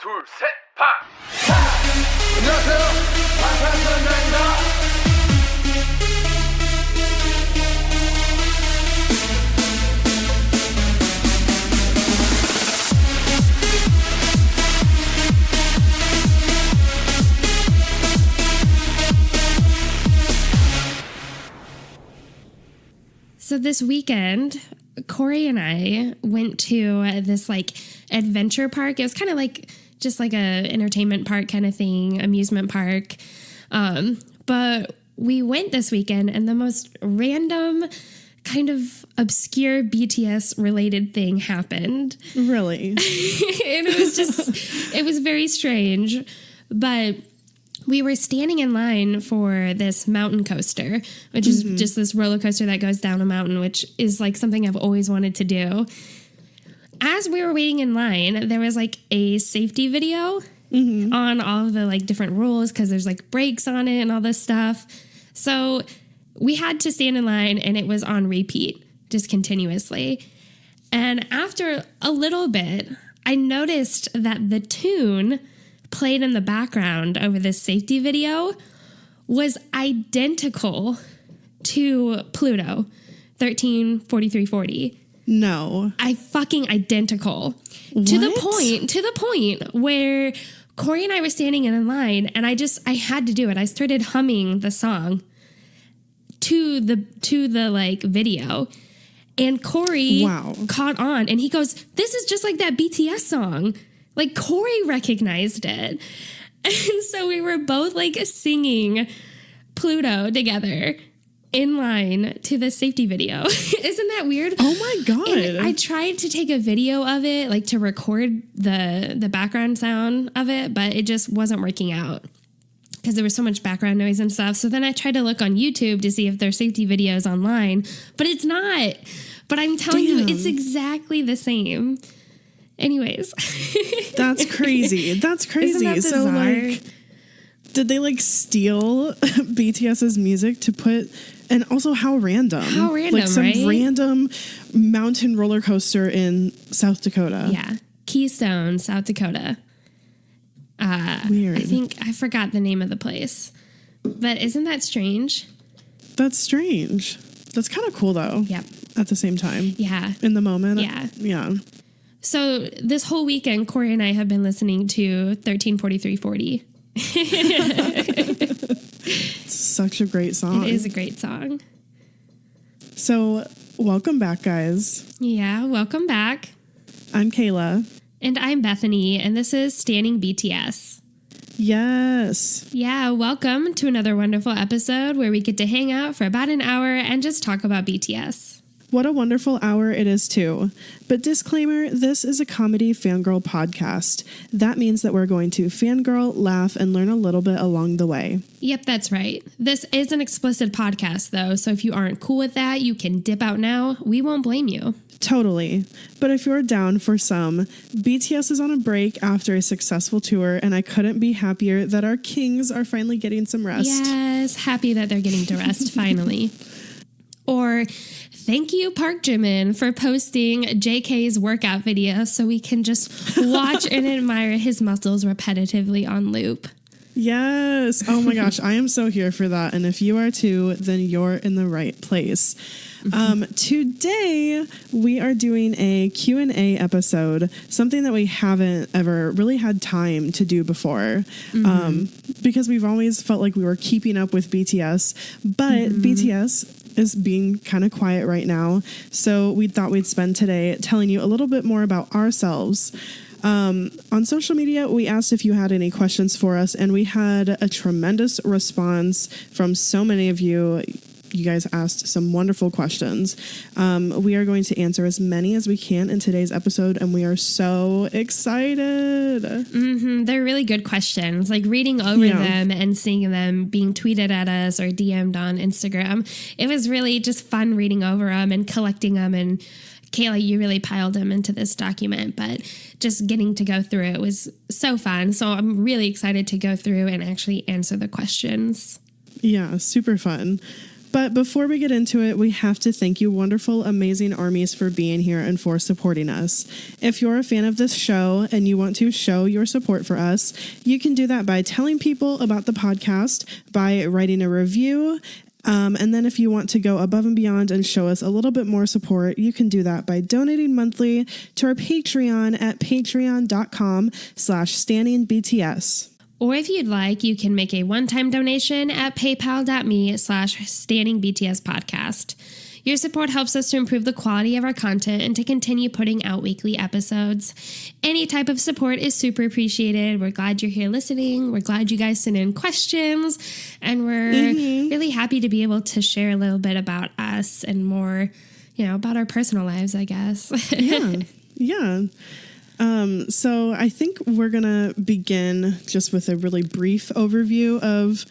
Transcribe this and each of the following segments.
둘, 셋, 파! 안녕하세요. 반갑습니다. So this weekend, Corey and I went to this adventure park. It was kind of just like a entertainment park kind of thing, amusement park. But we went this weekend and the most random kind of obscure BTS related thing happened. Really? And it was very strange. But we were standing in line for this mountain coaster, which is just this roller coaster that goes down a mountain, which is something I've always wanted to do. As we were waiting in line, there was a safety video on all of the different rules because there's brakes on it and all this stuff. So we had to stand in line and it was on repeat just continuously. And after a little bit, I noticed that the tune played in the background over this safety video was identical to Pluto 134340. No. Fucking identical. What? To the point where Corey and I were standing in a line and I had to do it. I started humming the song to the video. And Corey caught on and he goes, "This is just like that BTS song." Corey recognized it. And so we were both singing Pluto together in line to the safety video. Isn't that weird? Oh my God. And I tried to take a video of it, to record the background sound of it, but it just wasn't working out because there was so much background noise and stuff. So then I tried to look on YouTube to see if there's safety videos online, but it's not. But I'm telling you, it's exactly the same. Anyways. That's crazy. That's crazy. Isn't that bizarre? So did they steal BTS's music to put, and also how random. How random, some right? random mountain roller coaster in South Dakota. Yeah. Keystone, South Dakota. Weird. I forgot the name of the place. But isn't that strange? That's strange. That's kind of cool though. Yep. At the same time. Yeah. In the moment. Yeah. Yeah. So this whole weekend, Corey and I have been listening to 134340. It's such a great song. It is a great song. So welcome back, guys. Yeah, welcome back. I'm Kayla. And I'm Bethany, and this is Standing BTS. Yes. Yeah, welcome to another wonderful episode where we get to hang out for about an hour and just talk about BTS. What a wonderful hour it is, too. But disclaimer, this is a comedy fangirl podcast. That means that we're going to fangirl, laugh, and learn a little bit along the way. Yep, that's right. This is an explicit podcast, though, so if you aren't cool with that, you can dip out now. We won't blame you. Totally. But if you're down for some, BTS is on a break after a successful tour, and I couldn't be happier that our kings are finally getting some rest. Yes, happy that they're getting to rest, finally. Or thank you, Park Jimin, for posting JK's workout video so we can just watch and admire his muscles repetitively on loop. Yes. Oh my gosh. I am so here for that. And if you are too, then you're in the right place. Today, we are doing a Q&A episode, something that we haven't ever really had time to do before, because we've always felt like we were keeping up with BTS, but BTS is being kind of quiet right now. So we thought we'd spend today telling you a little bit more about ourselves. On social media, we asked if you had any questions for us, and we had a tremendous response from so many of you. You guys asked some wonderful questions. We are going to answer as many as we can in today's episode, and we are so excited. They're really good questions. Reading over them and seeing them being tweeted at us or DM'd on Instagram. It was really just fun reading over them and collecting them. And Kayla, you really piled them into this document, but just getting to go through it was so fun. So I'm really excited to go through and actually answer the questions. Yeah, super fun. But before we get into it, we have to thank you, wonderful, amazing armies, for being here and for supporting us. If you're a fan of this show and you want to show your support for us, you can do that by telling people about the podcast, by writing a review. And then if you want to go above and beyond and show us a little bit more support, you can do that by donating monthly to our Patreon at patreon.com/stanningbts. Or if you'd like, you can make a one-time donation at paypal.me/stanningbtspodcast. Your support helps us to improve the quality of our content and to continue putting out weekly episodes. Any type of support is super appreciated. We're glad you're here listening. We're glad you guys sent in questions. And we're really happy to be able to share a little bit about us and more, about our personal lives, I guess. Yeah. So I think we're going to begin just with a really brief overview of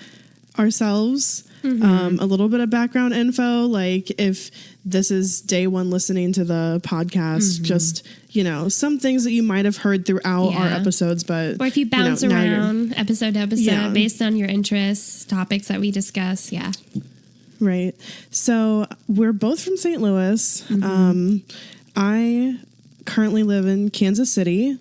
ourselves. A little bit of background info, like if this is day one listening to the podcast, just, some things that you might have heard throughout our episodes, but... Or if you bounce around episode to episode based on your interests, topics that we discuss, Right. So we're both from St. Louis. I currently live in Kansas City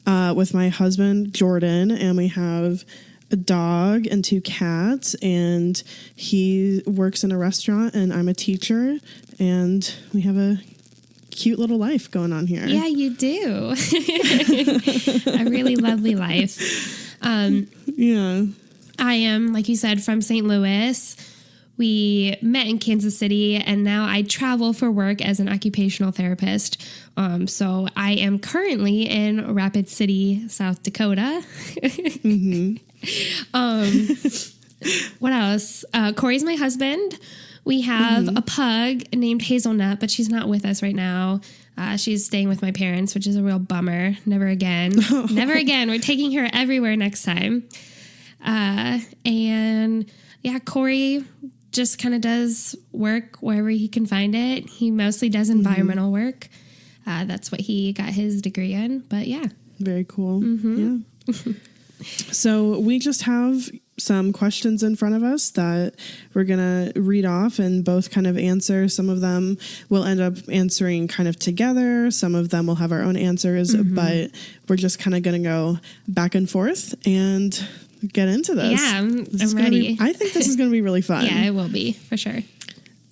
with my husband, Jordan, and we have a dog and 2 cats, and he works in a restaurant, and I'm a teacher, and we have a cute little life going on here. Yeah, you do. A really lovely life. I am, like you said, from St. Louis. We met in Kansas City, and now I travel for work as an occupational therapist. So I am currently in Rapid City, South Dakota. What else? Corey's my husband. We have a pug named Hazelnut, but she's not with us right now. She's staying with my parents, which is a real bummer. Never again. Never again. We're taking her everywhere next time. Corey just kind of does work wherever he can find it. He mostly does environmental work. That's what he got his degree in. But yeah. Very cool. Yeah. So we just have some questions in front of us that we're going to read off and both kind of answer. Some of them we'll end up answering kind of together. Some of them will have our own answers, but we're just kind of going to go back and forth and get into this. Yeah, I'm ready. I think this is going to be really fun. Yeah, it will be, for sure.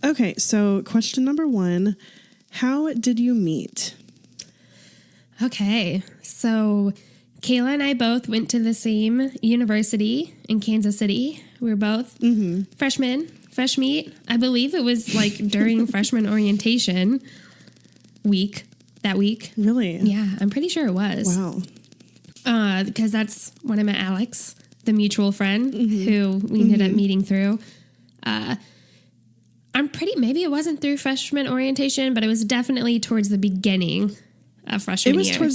Okay, so question number 1, how did you meet? Okay, so Kayla and I both went to the same university in Kansas City. We were both freshmen, fresh meet. I believe it was like during freshman orientation week, that week. Really? Yeah, I'm pretty sure it was. Wow. Because that's when I met Alex, the mutual friend who we ended up meeting through. Maybe it wasn't through freshman orientation, but it was definitely towards the beginning of freshman year.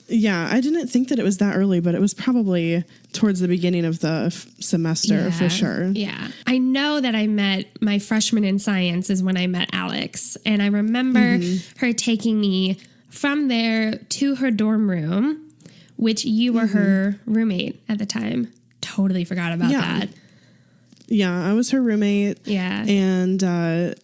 I didn't think that it was that early, but it was probably towards the beginning of the semester for sure. Yeah. I know that I met my freshman in science is when I met Alex. And I remember her taking me from there to her dorm room, which you were her roommate at the time. Totally forgot about that. Yeah, I was her roommate. Yeah. And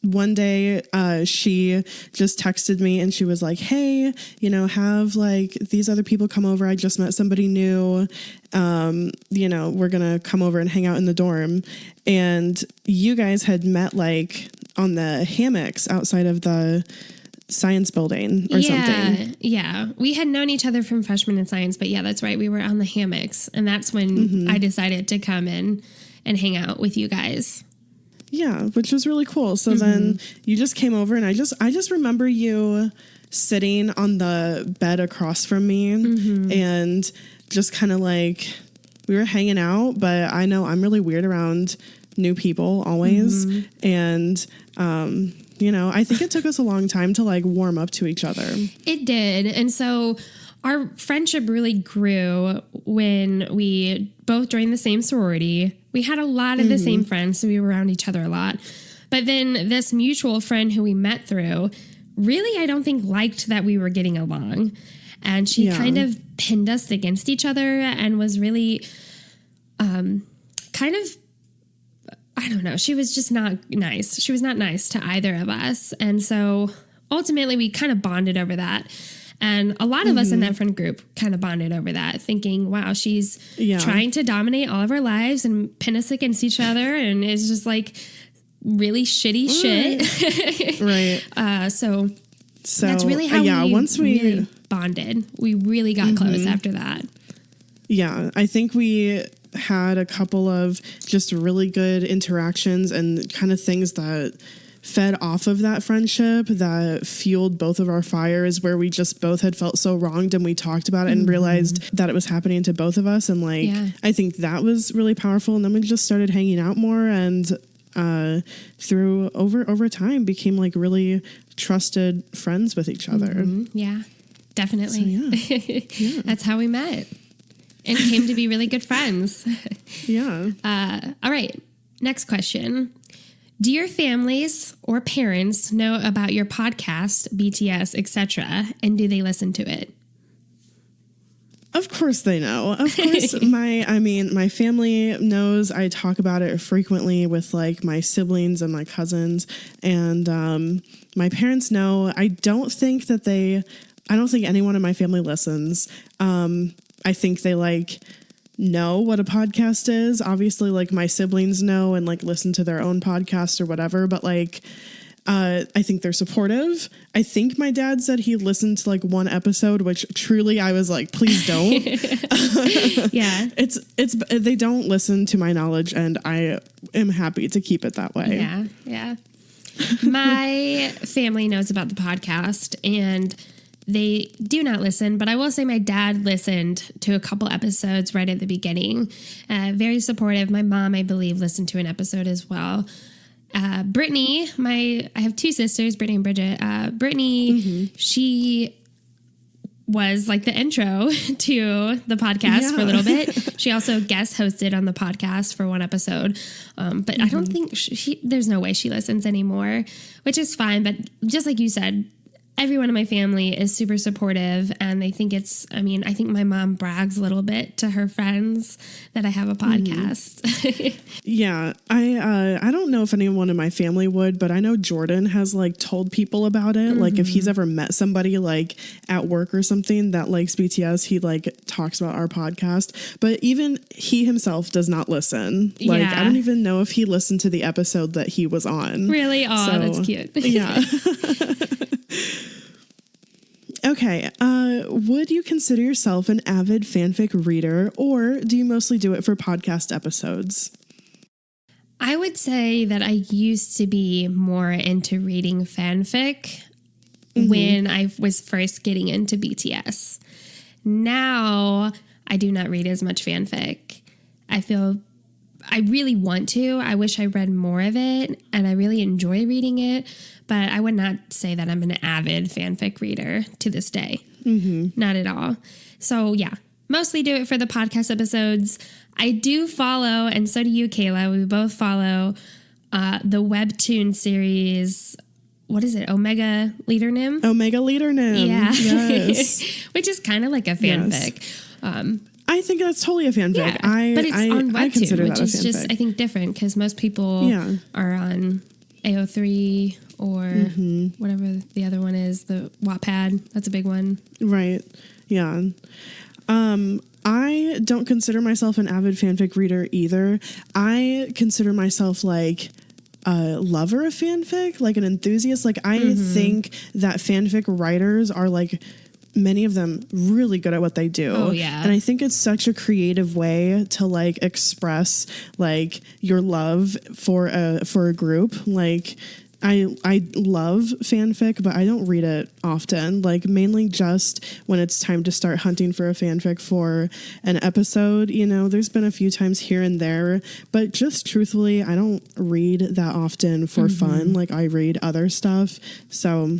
one day she just texted me and she was like, hey, have like these other people come over. I just met somebody new. We're going to come over and hang out in the dorm. And you guys had met like on the hammocks outside of the science building or something. Yeah. We had known each other from freshman in science, but yeah, that's right. We were on the hammocks, and that's when I decided to come in and hang out with you guys. Yeah, which was really cool. So then you just came over, and I just remember you sitting on the bed across from me and just kind of like we were hanging out, but I know I'm really weird around new people always. And I think it took us a long time to like warm up to each other. It did. And so our friendship really grew when we both joined the same sorority. We had a lot of the same friends, so we were around each other a lot. But then this mutual friend who we met through really, I don't think, liked that we were getting along. And she kind of pinned us against each other and was really I I don't know. She was just not nice. She was not nice to either of us. And so ultimately we kind of bonded over that. And a lot of us in that friend group kind of bonded over that, thinking, wow, she's trying to dominate all of our lives and pin us against each other. And it's just like really shitty shit. Right. So that's really how once we really bonded. We really got close after that. Yeah, I think we had a couple of just really good interactions and kind of things that fed off of that friendship that fueled both of our fires, where we just both had felt so wronged and we talked about it and realized that it was happening to both of us. And like, I think that was really powerful. And then we just started hanging out more, and through over time became like really trusted friends with each other. Yeah, definitely. So, That's how we met and came to be really good friends. All right. Next question. Do your families or parents know about your podcast, BTS, etc., and do they listen to it? Of course they know. Of course, my family knows. I talk about it frequently with like my siblings and my cousins, and my parents know. I don't think anyone in my family listens. I think they like know what a podcast is. Obviously, like my siblings know and like listen to their own podcast or whatever, but like I think they're supportive. I think my dad said he listened to like one episode, which truly I was like, please don't. Yeah. It's they don't listen to my knowledge, and I am happy to keep it that way. Yeah. My family knows about the podcast and they do not listen, but I will say my dad listened to a couple episodes right at the beginning. Very supportive. My mom, I believe, listened to an episode as well. Brittany, I have two sisters, Brittany and Bridget. Brittany, she was like the intro to the podcast for a little bit. She also guest hosted on the podcast for one episode. But I don't think there's no way she listens anymore, which is fine. But just like you said, everyone in my family is super supportive, and they think I think my mom brags a little bit to her friends that I have a podcast. Yeah. I don't know if anyone in my family would, but I know Jordan has like told people about it. Like if he's ever met somebody like at work or something that likes BTS, he like talks about our podcast, but even he himself does not listen. Like, I don't even know if he listened to the episode that he was on. Really? Oh, so, that's cute. Yeah. Okay, would you consider yourself an avid fanfic reader, or do you mostly do it for podcast episodes? I would say that I used to be more into reading fanfic when I was first getting into BTS. Now, I do not read as much fanfic. I feel I really want to. I wish I read more of it, and I really enjoy reading it. But I would not say that I'm an avid fanfic reader to this day. Not at all. So yeah, mostly do it for the podcast episodes. I do follow, and so do you, Kayla. We both follow the webtoon series. What is it? Omega Leader Nim? Omega Leader Nim. Yeah. Yes. Which is kind of like a fanfic. Yes. I think that's totally a fanfic. Yeah, but it's on webtoon, which is just, I think, different because most people are on AO3 or whatever the other one is, the Wattpad. That's a big one. Right. Yeah. I don't consider myself an avid fanfic reader either. I consider myself like a lover of fanfic, like an enthusiast. Like I think that fanfic writers are like, many of them really good at what they do. Oh, yeah. And I think it's such a creative way to like express like your love for a group. Like I love fanfic, but I don't read it often, like mainly just when it's time to start hunting for a fanfic for an episode. You know, there's been a few times here and there, but just truthfully, I don't read that often for fun. Like I read other stuff. So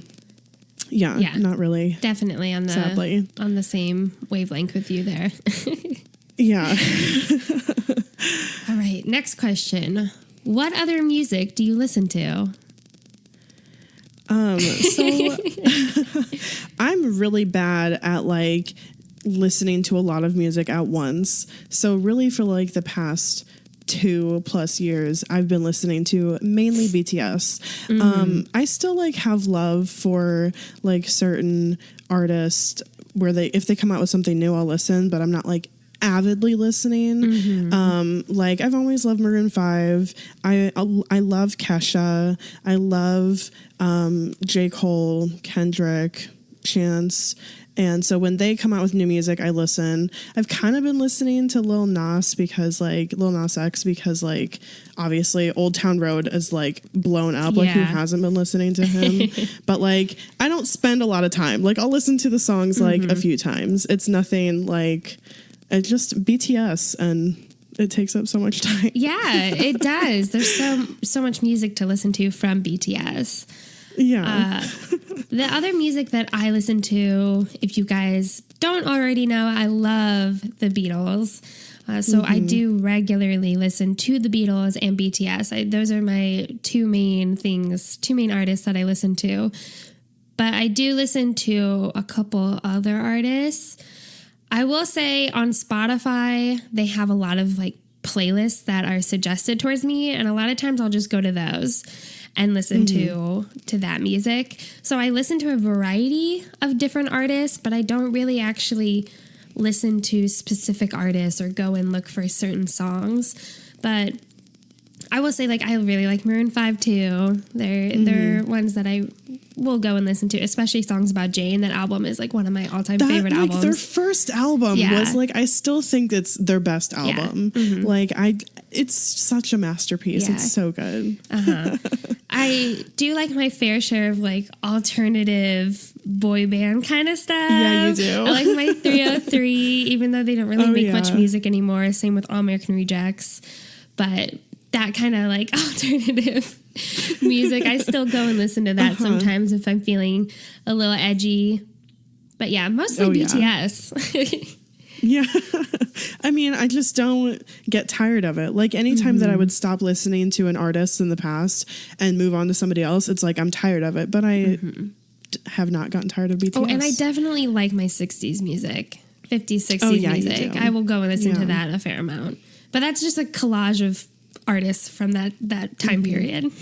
yeah, not really. Definitely on the same wavelength with you there. Yeah. All right, next question. What other music do you listen to? So I'm really bad at like listening to a lot of music at once. So really for like the past 2+ years, I've been listening to mainly BTS. I still like have love for like certain artists where if they come out with something new, I'll listen, but I'm not like avidly listening. Like I've always loved Maroon 5. I love Kesha. I love J. Cole, Kendrick, Chance. And so when they come out with new music, I listen. I've kind of been listening to Lil Nas X because like obviously Old Town Road is like blown up. Like who hasn't been listening to him? But like I don't spend a lot of time. Like I'll listen to the songs like a few times. It's nothing like, it's just BTS and it takes up so much time. Yeah, it does. There's so much music to listen to from BTS. Yeah. The other music that I listen to, if you guys don't already know, I love the Beatles. So I do regularly listen to the Beatles and BTS. Those are my two main artists that I listen to. But I do listen to a couple other artists. I will say on Spotify, they have a lot of like playlists that are suggested towards me. And a lot of times I'll just go to those and listen to that music. So I listen to a variety of different artists, but I don't really actually listen to specific artists or go and look for certain songs. But I will say, like, I really like Maroon 5 too. They're ones that I will go and listen to, especially songs about Jane. That album is like one of my all-time favorite albums. Their first album was like, I still think it's their best album. Like it's such a masterpiece. It's so good. I do like my fair share of like alternative boy band kind of stuff. Yeah, you do. I like my 303, even though they don't really make much music anymore. Same with All American Rejects. But that kind of like alternative music, I still go and listen to that sometimes if I'm feeling a little edgy. But yeah, mostly BTS. Yeah. I mean, I just don't get tired of it. Like anytime that I would stop listening to an artist in the past and move on to somebody else, it's like I'm tired of it. But I have not gotten tired of BTS. Oh, and I definitely like my 60s music, 50s, 60s music. I will go and listen to that a fair amount. But that's just a collage of artists from that time period.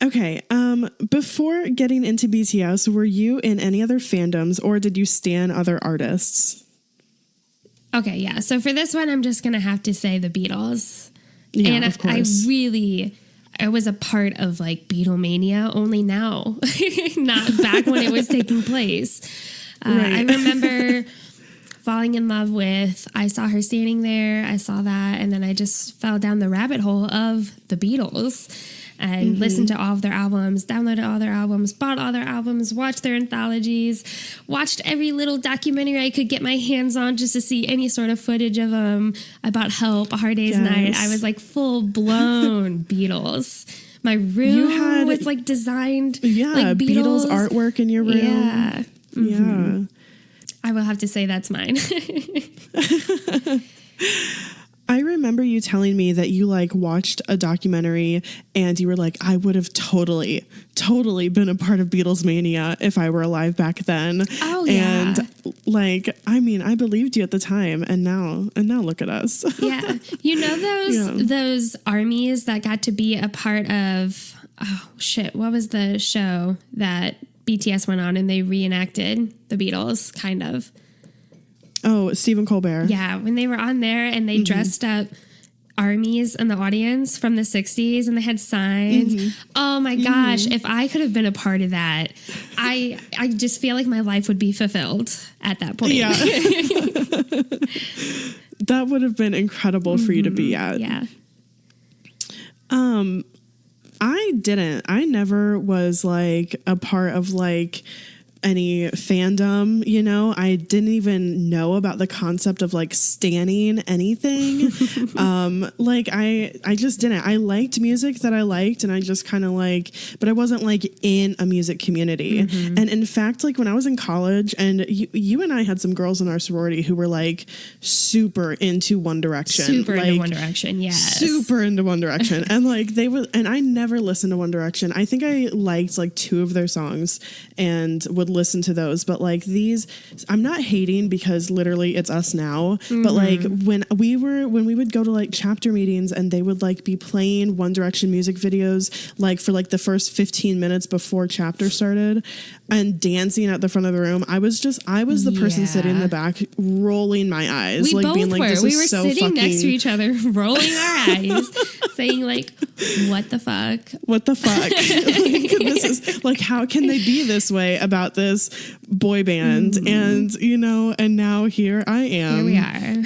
Okay, before getting into BTS, were you in any other fandoms or did you stan other artists? Okay, yeah. So for this one, I'm just going to have to say the Beatles. Yeah, and of course. I was a part of like Beatlemania only now, not back when it was taking place. I remember falling in love with I Saw Her Standing There. I saw that. And then I just fell down the rabbit hole of the Beatles. And listened to all of their albums, downloaded all their albums, bought all their albums, watched their anthologies, watched every little documentary I could get my hands on just to see any sort of footage of them. I bought Help, A Hard Day's Night. I was like full-blown Beatles. My room was like designed like Beatles artwork in your room. Yeah. Yeah. I will have to say that's mine. I remember you telling me that you like watched a documentary and you were like, I would have totally been a part of Beatles mania if I were alive back then. Oh yeah. And like, I mean, I believed you at the time and now look at us. Yeah. You know those armies that got to be a part of, what was the show that BTS went on and they reenacted the Beatles kind of? Oh, Stephen Colbert. Yeah, when they were on there and they dressed up armies in the audience from the 60s and they had signs. Oh my gosh, if I could have been a part of that, I just feel like my life would be fulfilled at that point. Yeah. That would have been incredible for you to be at. Yeah. I never was like a part of like any fandom, you know. I didn't even know about the concept of like standing anything. Like I just didn't. I liked music that I liked and I just kind of like, but I wasn't like in a music community. And in fact, like when I was in college and you and I had some girls in our sorority who were like super into One Direction. Into One Direction, yes. Super into One Direction. And like and I never listened to One Direction. I think I liked like 2 of their songs and would listen to those, but like these, I'm not hating because literally it's us now, but like when we would go to like chapter meetings and they would like be playing One Direction music videos, like for like the first 15 minutes before chapter started and dancing at the front of the room. I was the person sitting in the back rolling my eyes. We like both being like, were. this We is were so sitting next to fucking- each other, rolling our eyes, saying like, what the fuck? What the fuck? Like, this is like, how can they be this way about this boy band? And, you know, and now here I am. Here we are.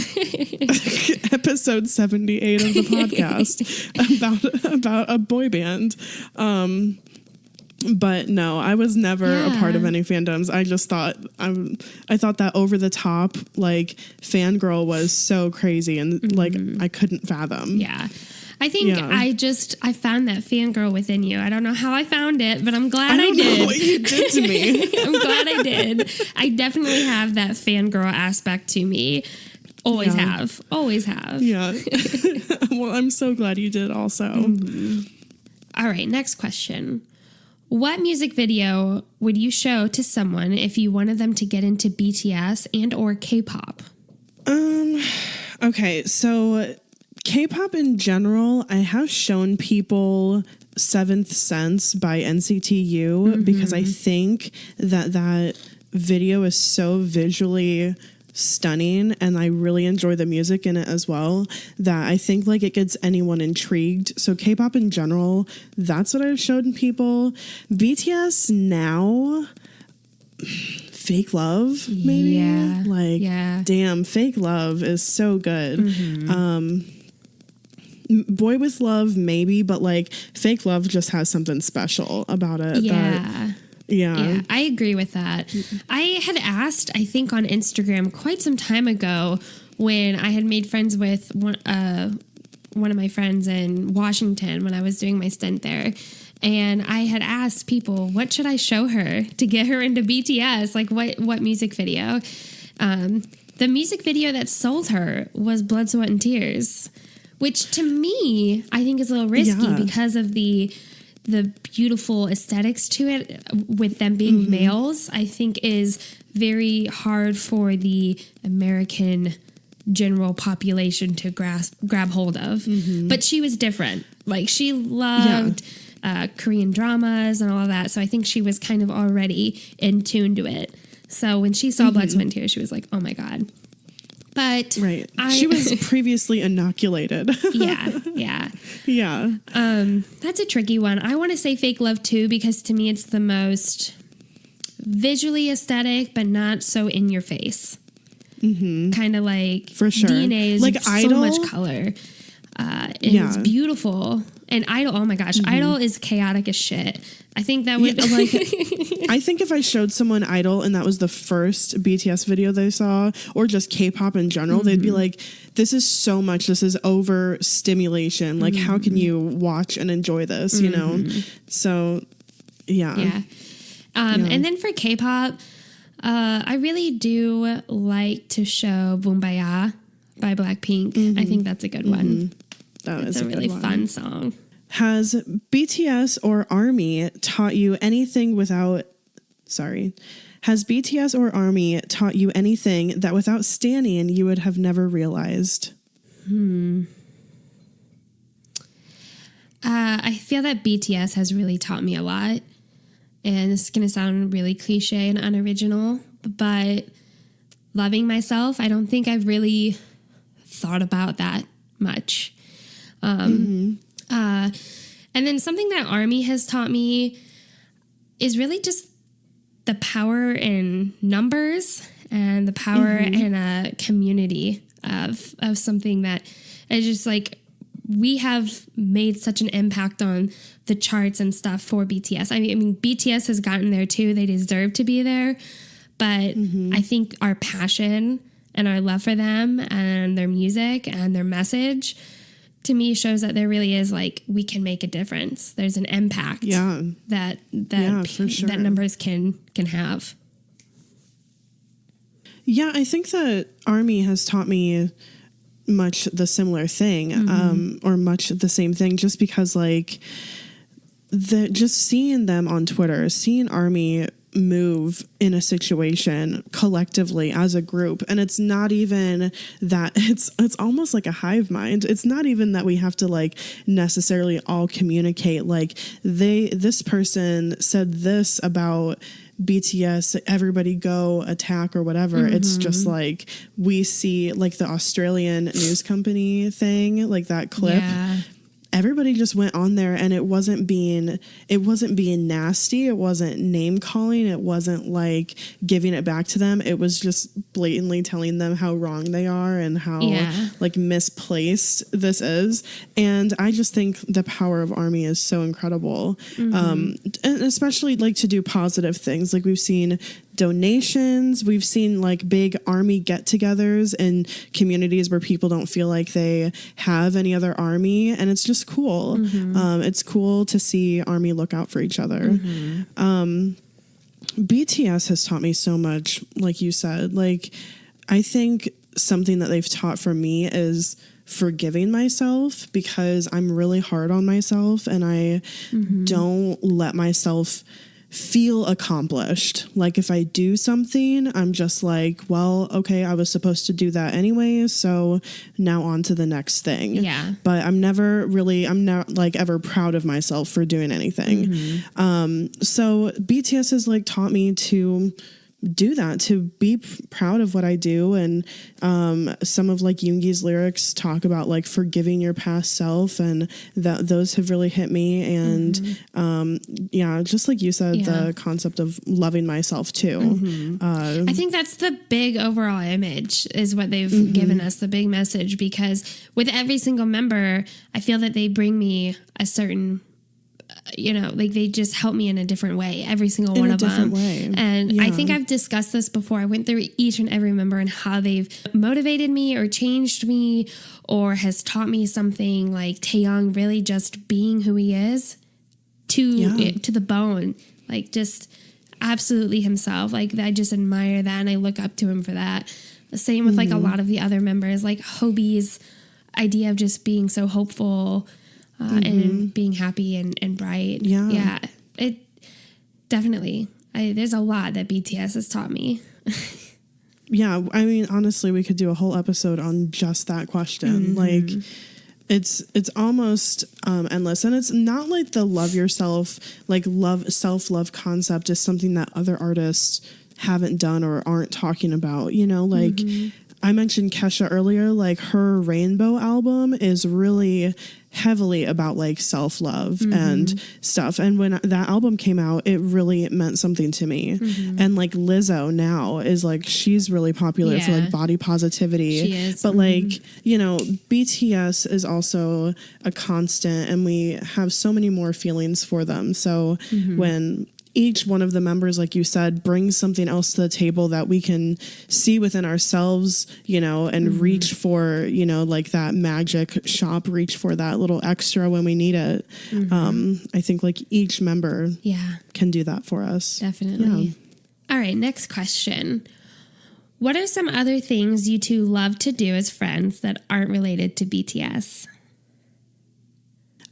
Episode 78 of the podcast about a boy band. But no, I was never a part of any fandoms. I just thought I thought that over the top like fangirl was so crazy and like I couldn't fathom. Yeah. I think I found that fangirl within you. I don't know how I found it, but I'm glad I did. I don't know what you did to me. I'm glad I did. I definitely have that fangirl aspect to me. Always have. Always have. Yeah. Well, I'm so glad you did also. All right, next question. What music video would you show to someone if you wanted them to get into BTS and or K-pop? Okay, so K-pop in general, I have shown people Seventh Sense by NCTU because I think that video is so visually stunning and I really enjoy the music in it as well that I think like it gets anyone intrigued. So K-pop in general, that's what I've shown people. BTS now, Fake Love, maybe? Yeah. Like, damn, Fake Love is so good. Boy with Love, maybe, but like Fake Love just has something special about it. Yeah, I agree with that. I had asked, I think on Instagram quite some time ago when I had made friends with one of my friends in Washington when I was doing my stint there. And I had asked people, what should I show her to get her into BTS? Like what music video? The music video that sold her was Blood, Sweat, and Tears, which to me, I think is a little risky because of the beautiful aesthetics to it with them being males. I think is very hard for the American general population to grab hold of. But she was different. Like she loved Korean dramas and all of that. So I think she was kind of already in tune to it. So when she saw Blood, Sweat, and Tears, she was like, oh my God. But she was previously inoculated. Yeah. That's a tricky one. I want to say Fake Love too, because to me it's the most visually aesthetic, but not so in your face. Kind of like for sure. DNA is like so Idol? much color. It's beautiful. And Idol, oh my gosh, Idol is chaotic as shit. I think that would like. I think if I showed someone Idol and that was the first BTS video they saw, or just K-pop in general, they'd be like, "This is so much. This is overstimulation. Like, how can you watch and enjoy this? You know?" So, yeah. And then for K-pop, I really do like to show Boombaya by Blackpink. I think that's a good one. It's a really fun song. Has BTS or ARMY taught you anything without... Sorry. Has BTS or ARMY taught you anything that without standing you would have never realized? I feel that BTS has really taught me a lot. And this is going to sound really cliche and unoriginal, but loving myself, I don't think I've really thought about that much. And then something that ARMY has taught me is really just the power in numbers and the power in a community of something that is just like, we have made such an impact on the charts and stuff for BTS. I mean, BTS has gotten there too. They deserve to be there. But I think our passion and our love for them and their music and their message to me shows that there really is like, we can make a difference. There's an impact that for sure. that numbers can have. Yeah, I think that ARMY has taught me much the similar thing, or much the same thing, just because like just seeing them on Twitter, seeing ARMY move in a situation collectively as a group. And it's not even that it's almost like a hive mind. It's not even that we have to like necessarily all communicate like this person said this about BTS, everybody go attack or whatever. It's just like we see like the Australian news company thing, like that clip. Yeah. Everybody just went on there and it wasn't being nasty. It wasn't name calling. It wasn't like giving it back to them. It was just blatantly telling them how wrong they are and how like misplaced this is. And I just think the power of ARMY is so incredible. And especially like to do positive things. Like we've seen donations. We've seen like big ARMY get-togethers in communities where people don't feel like they have any other ARMY, and it's just cool. It's cool to see ARMY look out for each other. BTS has taught me so much, like you said. Like, I think something that they've taught for me is forgiving myself, because I'm really hard on myself and I don't let myself feel accomplished. Like if I do something, I'm just like, well, okay, I was supposed to do that anyways, so now on to the next thing. Yeah. But I'm not like ever proud of myself for doing anything. So BTS has like taught me to do that, to be proud of what I do. And some of like Yoongi's lyrics talk about like forgiving your past self, and those have really hit me. And just like you said, the concept of loving myself too. I think that's the big overall image, is what they've given us, the big message, because with every single member, I feel that they bring me a certain, like they just help me in a different way, every single one of them. And I think I've discussed this before. I went through each and every member and how they've motivated me or changed me or has taught me something. Like Taeyong really just being who he is to the bone, like just absolutely himself. Like I just admire that and I look up to him for that. The same with like a lot of the other members, like Hobie's idea of just being so hopeful and being happy and bright. Yeah. It definitely, there's a lot that BTS has taught me. Yeah. I mean, honestly, we could do a whole episode on just that question. Like it's almost endless. And it's not like the love yourself, like self-love concept is something that other artists haven't done or aren't talking about, like I mentioned Kesha earlier, like her Rainbow album is really heavily about like self-love and stuff. And when that album came out, it really meant something to me. And like Lizzo now is like, she's really popular for like body positivity. She is. But like, BTS is also a constant, and we have so many more feelings for them. So when each one of the members, like you said, brings something else to the table that we can see within ourselves, and reach for, like that magic shop, reach for that little extra when we need it. I think like each member can do that for us. Definitely. Yeah. All right, next question. What are some other things you two love to do as friends that aren't related to BTS?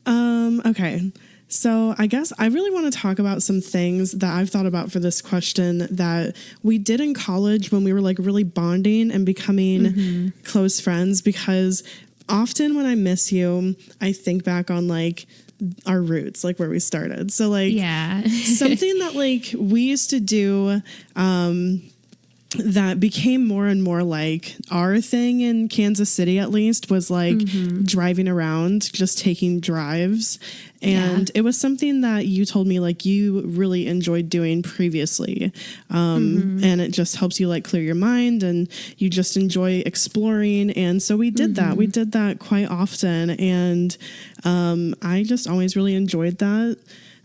Okay. So I guess I really want to talk about some things that I've thought about for this question that we did in college when we were like really bonding and becoming close friends, because often when I miss you, I think back on like our roots, like where we started. So like something that like we used to do, that became more and more like our thing in Kansas City, at least, was like driving around, just taking drives. And it was something that you told me like you really enjoyed doing previously. And it just helps you like clear your mind, and you just enjoy exploring. And so we did that. We did that quite often. And I just always really enjoyed that.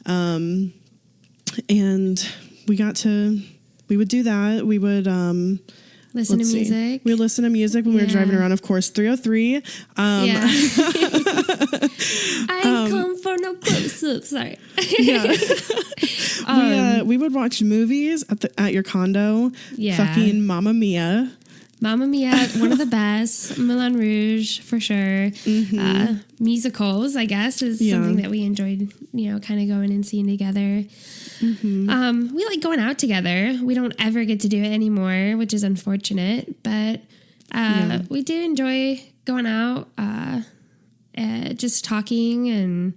And we would do that. We would listen to music. We listen to music when we were driving around, of course, 303. I come for no closer. Sorry. We would watch movies at your condo. Fucking Mamma Mia. Mamma Mia, one of the best. Moulin Rouge, for sure. Musicals, I guess, is something that we enjoyed, kind of going and seeing together. We like going out together. We don't ever get to do it anymore, which is unfortunate, but we do enjoy going out, just talking and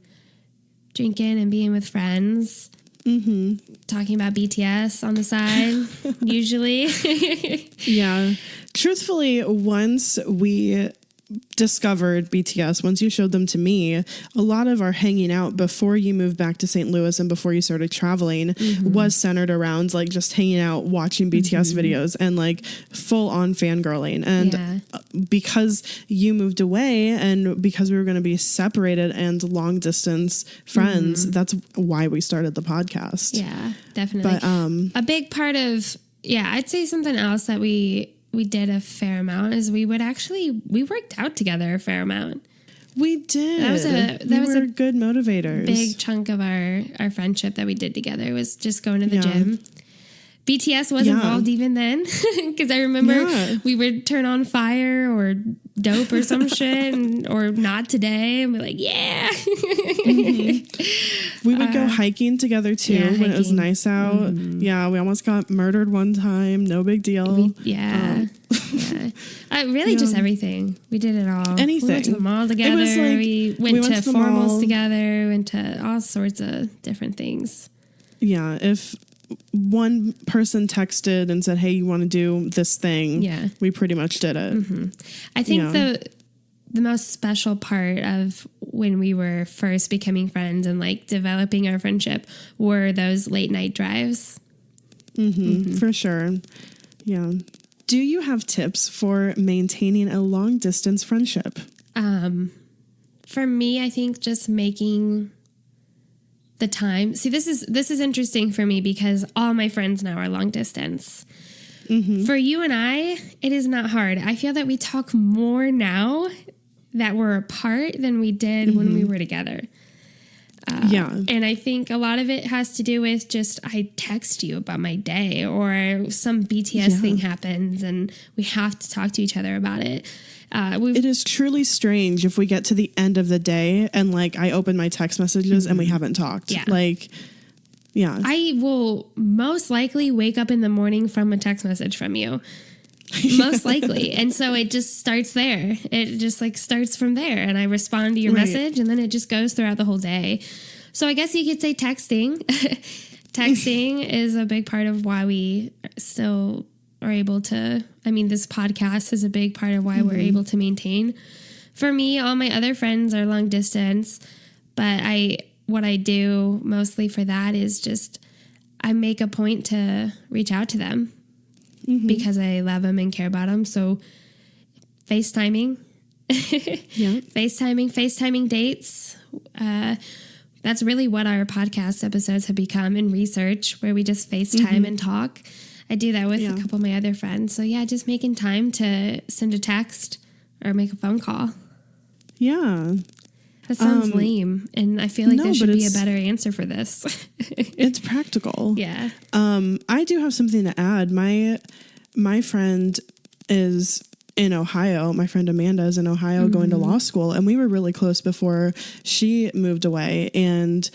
drinking and being with friends. Talking about BTS on the side, usually. Yeah. Truthfully, once we discovered BTS, once you showed them to me, a lot of our hanging out before you moved back to St. Louis and before you started traveling was centered around like just hanging out, watching BTS videos and like full on fangirling. And because you moved away and because we were going to be separated and long distance friends, that's why we started the podcast. Yeah, definitely. But a big part of, I'd say something else that we did a fair amount is we worked out together a fair amount. We did. That was a good motivators. Big chunk of our friendship that we did together was just going to the gym. BTS was involved even then, because I remember we would turn on Fire or Dope or some shit, or Not Today, and we're like, We would go hiking together too when it was nice out. Yeah, we almost got murdered one time. No big deal. Really just everything. We did it all. Anything. We went to the mall together. We went to formals together. Went to all sorts of different things. Yeah, if one person texted and said, hey, you want to do this thing? We pretty much did it. I think the most special part of when we were first becoming friends and like developing our friendship were those late night drives. For sure. Yeah. Do you have tips for maintaining a long distance friendship? For me, I think just making the time. See, this is interesting for me because all my friends now are long distance. For you and I, it is not hard. I feel that we talk more now that we're apart than we did when we were together. And I think a lot of it has to do with just I text you about my day or some BTS thing happens and we have to talk to each other about it. It is truly strange if we get to the end of the day and like I open my text messages and we haven't talked. I will most likely wake up in the morning from a text message from you. Most likely. And so it just starts there. It just like starts from there. And I respond to your message and then it just goes throughout the whole day. So I guess you could say texting. Texting is a big part of why we still are able to, this podcast is a big part of why we're able to maintain. For me, all my other friends are long distance, but what I do mostly for that is just I make a point to reach out to them. Because I love them and care about them. So FaceTiming, FaceTiming dates. That's really what our podcast episodes have become in research, where we just FaceTime and talk. I do that with a couple of my other friends. So just making time to send a text or make a phone call. Yeah. That sounds lame, and I feel like there should be a better answer for this. It's practical. Yeah. I do have something to add. My friend is in Ohio. My friend Amanda is in Ohio going to law school, and we were really close before she moved away. And,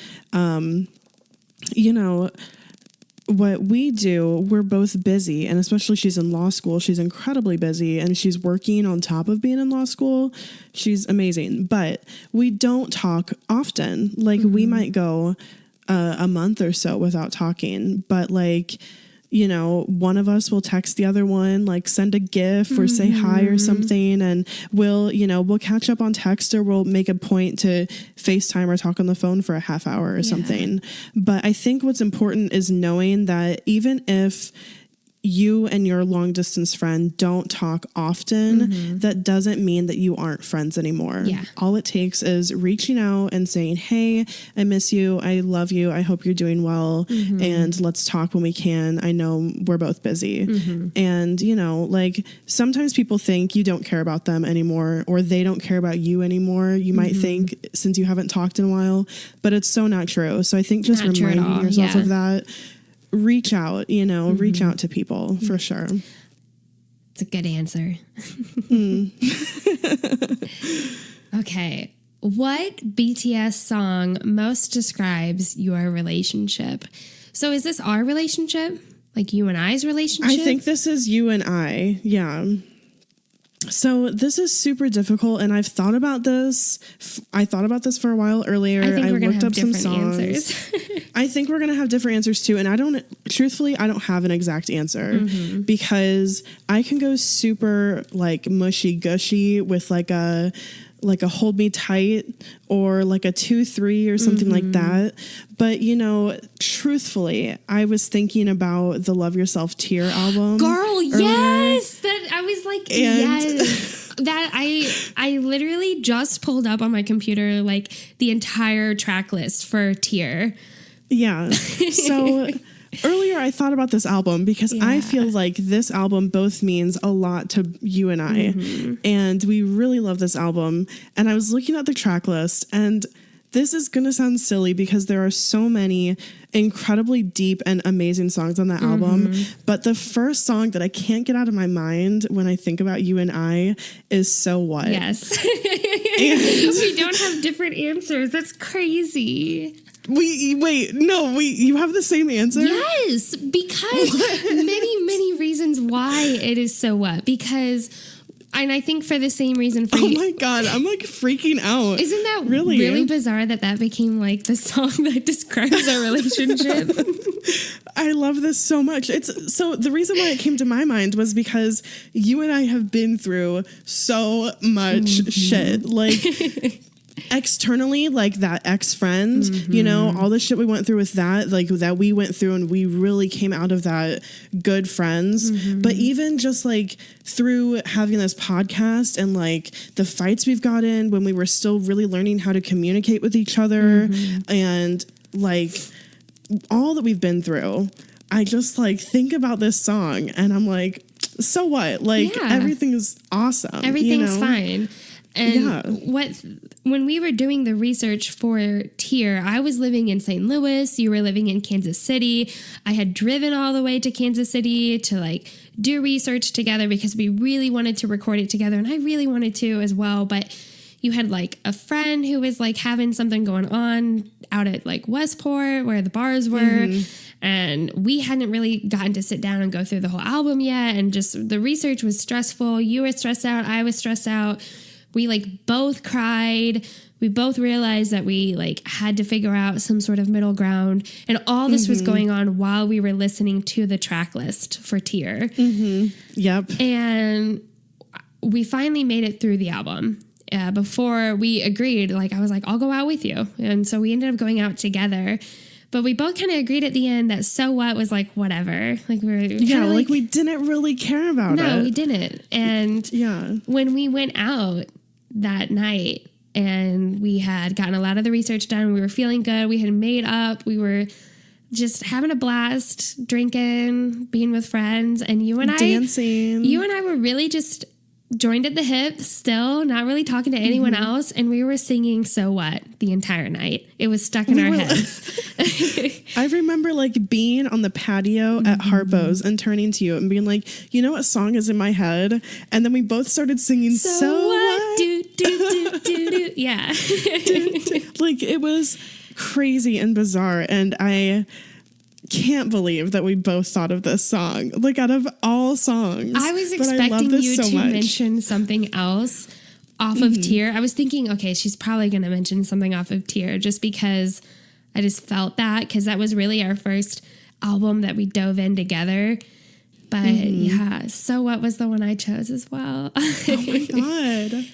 what we do, we're both busy, and especially she's in law school. She's incredibly busy and she's working on top of being in law school. She's amazing, but we don't talk often. Like we might go a month or so without talking, but one of us will text the other one, like send a GIF or say hi or something. And we'll catch up on text, or we'll make a point to FaceTime or talk on the phone for a half hour or something. But I think what's important is knowing that even if you and your long distance friend don't talk often, that doesn't mean that you aren't friends anymore. Yeah. All it takes is reaching out and saying, hey, I miss you. I love you. I hope you're doing well. And let's talk when we can. I know we're both busy. And, sometimes people think you don't care about them anymore, or they don't care about you anymore. You might think, since you haven't talked in a while, but it's so not true. So I think just reminding yourself of that. Reach out, reach out to people for sure. It's a good answer. Okay. What BTS song most describes your relationship? So is this our relationship? Like you and I's relationship? I think this is you and I. Yeah. So this is super difficult, and I've thought about this. I thought about this for a while earlier. I think we're going to have some different songs. answers. I think we're going to have different answers too. And I don't have an exact answer because I can go super like mushy gushy with like a Hold Me Tight or like a 2-3 or something like that. But, you know, truthfully, I was thinking about the Love Yourself Tear album. Girl, earlier. Yes. I was like, yes. That I literally just pulled up on my computer like the entire track list for Tear. Yeah. So earlier I thought about this album because I feel like this album both means a lot to you and I. And we really love this album. And I was looking at the track list, and this is going to sound silly because there are so many incredibly deep and amazing songs on that album. But the first song that I can't get out of my mind when I think about you and I is So What? Yes. We don't have different answers. That's crazy. You have the same answer? Yes, because many reasons why it is So What. Because, and I think for the same reason for you. Oh my God, I'm like freaking out. Isn't that really bizarre that became like the song that describes our relationship? I love this so much. So the reason why it came to my mind was because you and I have been through so much shit. Like externally, like that ex-friend, you know, all the shit we went through with that, like that we went through, and we really came out of that good friends. But even just like through having this podcast and like the fights we've got in when we were still really learning how to communicate with each other, and like all that we've been through, I just like think about this song and I'm like, so what? Like everything is awesome. Everything's fine. And when we were doing the research for Tear, I was living in St. Louis. You were living in Kansas City. I had driven all the way to Kansas City to like do research together because we really wanted to record it together. And I really wanted to as well. But you had like a friend who was like having something going on out at like Westport where the bars were. And we hadn't really gotten to sit down and go through the whole album yet. And just the research was stressful. You were stressed out. I was stressed out. We like both cried. We both realized that we like had to figure out some sort of middle ground. And all this was going on while we were listening to the track list for Tear. Yep. And we finally made it through the album. Before we agreed, like I was like, I'll go out with you. And so we ended up going out together. But we both kind of agreed at the end that So What was like, whatever. Like we were like we didn't really care about it. No, we didn't. And when we went out that night and we had gotten a lot of the research done, we were feeling good. We had made up. We were just having a blast, drinking, being with friends. And you and dancing. You and I were really just joined at the hip, still not really talking to anyone else, and we were singing So What the entire night. It was stuck in our heads. I remember like being on the patio at Harpo's and turning to you and being like, you know what song is in my head? And then we both started singing So What? Do, do, do, do, do. Yeah. Like it was crazy and bizarre, and I can't believe that we both thought of this song, like out of all songs. I was expecting you to mention something else off of Tear. I was thinking, okay, she's probably going to mention something off of Tear just because I just felt that, because that was really our first album that we dove in together. But So What was the one I chose as well. Oh my God.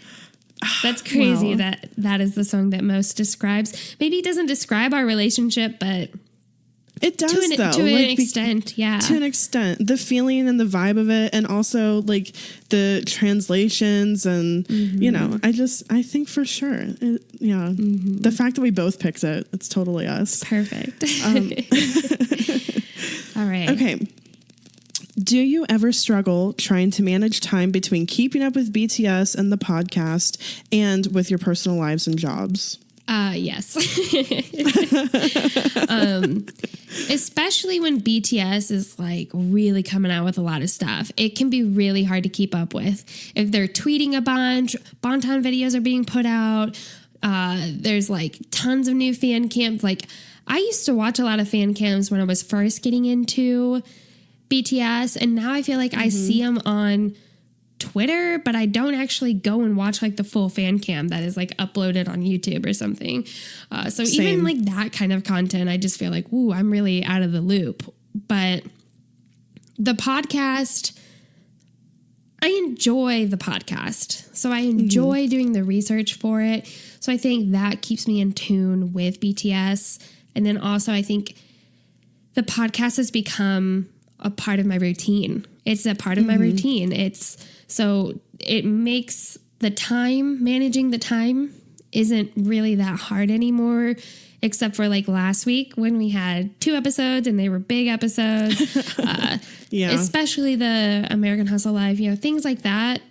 That's crazy that is the song that most describes. Maybe it doesn't describe our relationship, but it does, to an extent, yeah. To an extent, the feeling and the vibe of it, and also like the translations, and you know, I think for sure, the fact that we both picked it, it's totally us. Perfect. All right. Okay. Do you ever struggle trying to manage time between keeping up with BTS and the podcast and with your personal lives and jobs? Yes. Especially when BTS is like really coming out with a lot of stuff. It can be really hard to keep up with. If they're tweeting a bunch, Bonton videos are being put out. There's like tons of new fan camps. Like I used to watch a lot of fan cams when I was first getting into BTS, and now I feel like I see them on Twitter, but I don't actually go and watch like the full fan cam that is like uploaded on YouTube or something. So even like that kind of content, I just feel like, ooh, I'm really out of the loop. But the podcast, I enjoy the podcast. So I enjoy doing the research for it. So I think that keeps me in tune with BTS. And then also I think the podcast has become a part of my routine. It's a part of my routine. So it makes managing the time isn't really that hard anymore, except for like last week when we had 2 episodes and they were big episodes. Especially the American Hustle Live, things like that.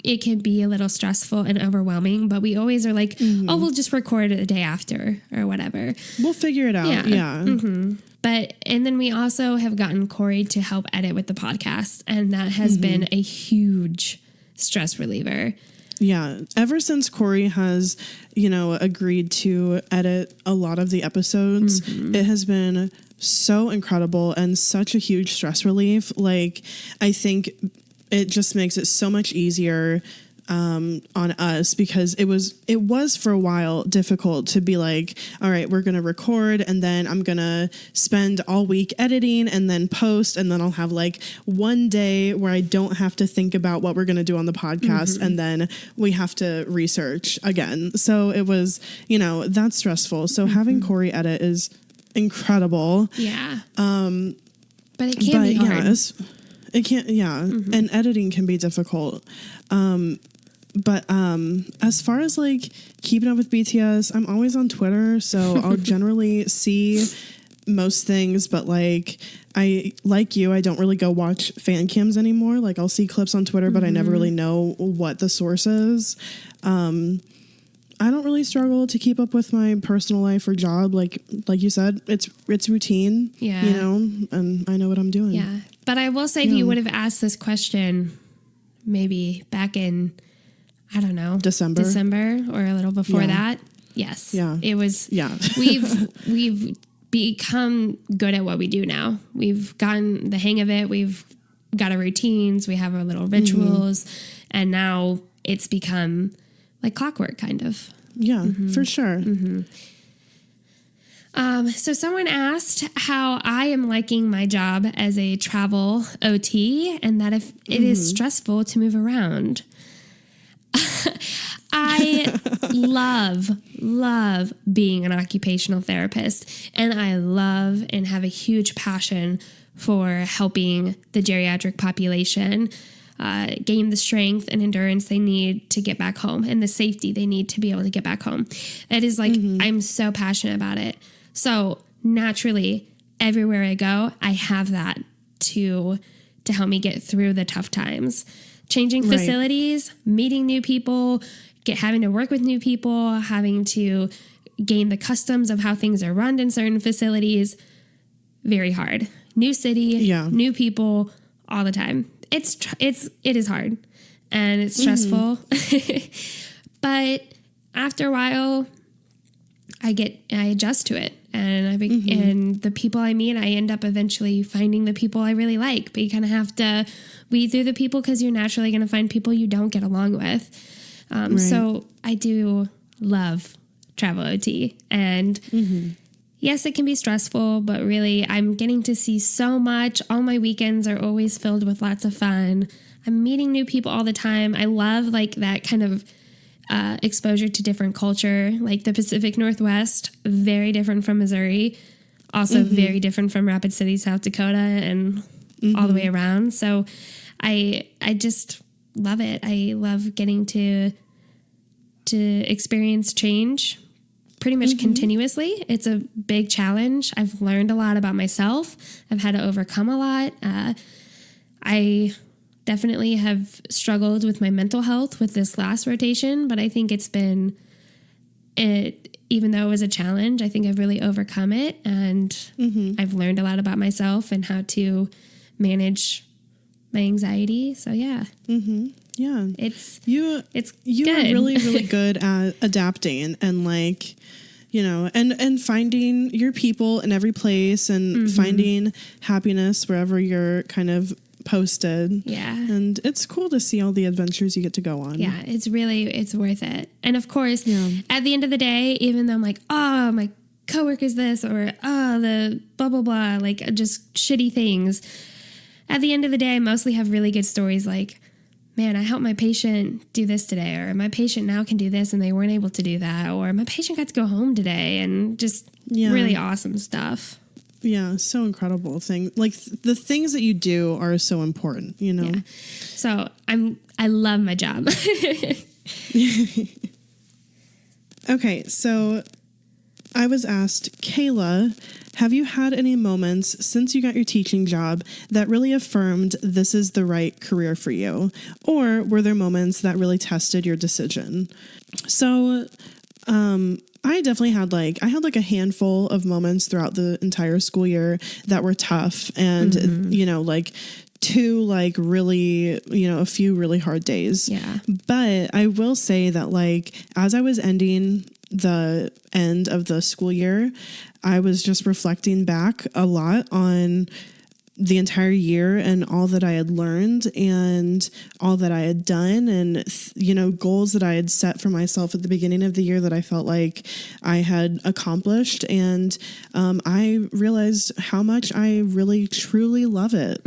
It can be a little stressful and overwhelming, but we always are like, oh, we'll just record it the day after or whatever. We'll figure it out. Yeah. And then we also have gotten Corey to help edit with the podcast, and that has been a huge stress reliever. Yeah. Ever since Corey has, agreed to edit a lot of the episodes, it has been so incredible and such a huge stress relief. Like, I think it just makes it so much easier on us, because it was for a while difficult to be like, all right, we're going to record and then I'm going to spend all week editing and then post, and then I'll have like one day where I don't have to think about what we're going to do on the podcast, and then we have to research again. So it was, that's stressful. So having Corey edit is incredible. Yeah. But it can be hard. It can't, and editing can be difficult. But as far as like keeping up with BTS, I'm always on Twitter, so I'll generally see most things, but like I don't really go watch fan cams anymore. Like I'll see clips on Twitter, but I never really know what the source is. I don't really struggle to keep up with my personal life or job. Like you said, it's routine, and I know what I'm doing. Yeah. But I will say, if you would have asked this question maybe back in, I don't know, December or a little before that. Yes. Yeah. It was, we've become good at what we do now. We've gotten the hang of it. We've got our routines. We have our little rituals, and now it's become like clockwork kind of. Yeah, for sure. So someone asked how I am liking my job as a travel OT, and that if it is stressful to move around. I love being an occupational therapist, and I love and have a huge passion for helping the geriatric population gain the strength and endurance they need to get back home, and the safety they need to be able to get back home. It is like, I'm so passionate about it. So naturally, everywhere I go, I have that to help me get through the tough times. Changing facilities, meeting new people, having to work with new people, having to gain the customs of how things are run in certain facilities. Very hard. New city, new people, all the time. It is hard, and it's stressful. But after a while, I adjust to it, and and the people I meet, I end up eventually finding the people I really like. But you kind of have to weed through the people, because you're naturally going to find people you don't get along with. So I do love travel OT, and yes, it can be stressful, but really I'm getting to see so much. All my weekends are always filled with lots of fun. I'm meeting new people all the time. I love like that kind of exposure to different culture, like the Pacific Northwest, very different from Missouri, also very different from Rapid City, South Dakota, and all the way around. So I just love it. I love getting to experience change pretty much continuously. It's a big challenge. I've learned a lot about myself. I've had to overcome a lot. I definitely have struggled with my mental health with this last rotation, but I think even though it was a challenge, I think I've really overcome it, and I've learned a lot about myself and how to manage my anxiety. So yeah. Yeah. It's you good. are really, really good at adapting and like, and finding your people in every place and finding happiness wherever you're kind of posted. Yeah. And it's cool to see all the adventures you get to go on. Yeah, it's worth it. And of course, at the end of the day, even though I'm like, oh, my coworker's this, or oh, the blah, blah, blah, like just shitty things. At the end of the day, I mostly have really good stories like, man, I helped my patient do this today, or my patient now can do this and they weren't able to do that, or my patient got to go home today, and just really awesome stuff. Yeah, so incredible thing. Like the things that you do are so important, Yeah. So I love my job. Okay, so I was asked, Kayla, have you had any moments since you got your teaching job that really affirmed this is the right career for you? Or were there moments that really tested your decision? So, I definitely had a handful of moments throughout the entire school year that were tough and, a few really hard days. Yeah. But I will say that as I was ending the end of the school year, I was just reflecting back a lot on the entire year and all that I had learned and all that I had done and, goals that I had set for myself at the beginning of the year that I felt like I had accomplished. And I realized how much I really, truly love it.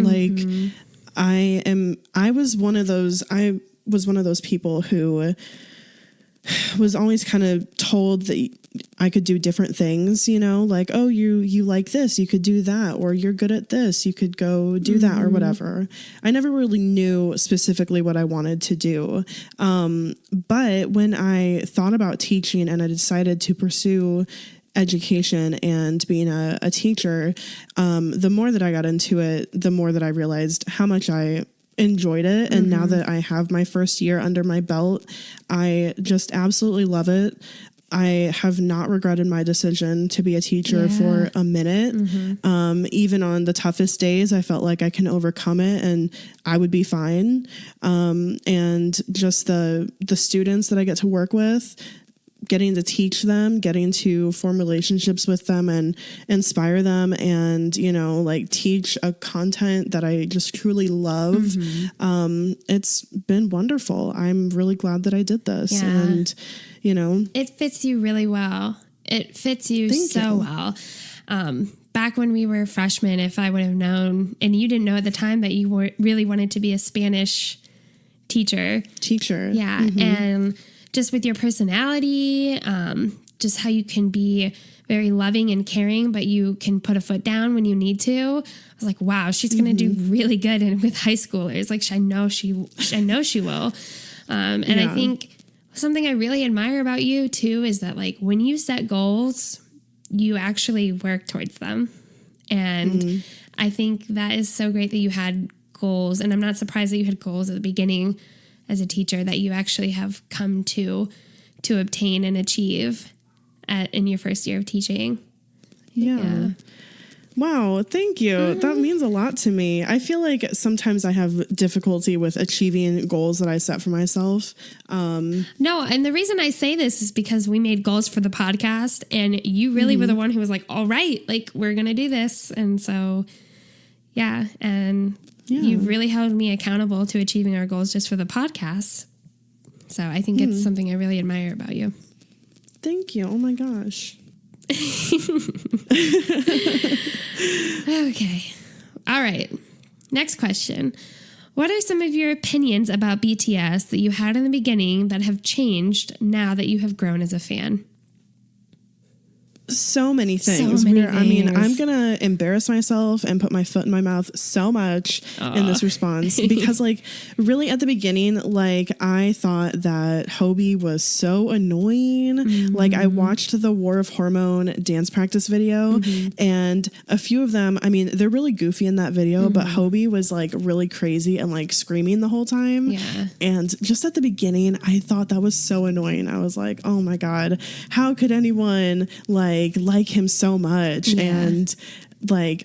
I was one of those people who was always kind of told that I could do different things, oh, you like this, you could do that, or you're good at this, you could go do that or whatever. I never really knew specifically what I wanted to do. But when I thought about teaching and I decided to pursue education and being a teacher, the more that I got into it, the more that I realized how much I enjoyed it. And now that I have my first year under my belt, I just absolutely love it. I have not regretted my decision to be a teacher for a minute. Even on the toughest days, I felt like I can overcome it and I would be fine. And just the students that I get to work with, getting to teach them, getting to form relationships with them and inspire them and, teach a content that I just truly love. It's been wonderful. I'm really glad that I did this. Yeah. And, it fits you really well. It fits you so well. Back when we were freshmen, if I would have known, and you didn't know at the time that you really wanted to be a Spanish teacher. Yeah. And just with your personality, just how you can be very loving and caring, but you can put a foot down when you need to. I was like, wow, she's going to do really good with high schoolers. Like, I know she will. And I think something I really admire about you too is that when you set goals, you actually work towards them. And I think that is so great that you had goals. And I'm not surprised that you had goals at the beginning as a teacher that you actually have come to obtain and achieve in your first year of teaching. Yeah. Wow. Thank you. That means a lot to me. I feel like sometimes I have difficulty with achieving goals that I set for myself. No. And the reason I say this is because we made goals for the podcast and you really were the one who was like, all right, we're going to do this. And so, yeah. And you've really held me accountable to achieving our goals just for the podcast. So I think it's something I really admire about you. Thank you. Oh my gosh. Okay. All right. Next question. What are some of your opinions about BTS that you had in the beginning that have changed now that you have grown as a fan? So many things. I'm going to embarrass myself and put my foot in my mouth so much in this response because really at the beginning, I thought that Hobie was so annoying. I watched the War of Hormone dance practice video and a few of them, they're really goofy in that video, but Hobie was really crazy and screaming the whole time. Yeah. And just at the beginning, I thought that was so annoying. I was like, oh my God, how could anyone like him so much? And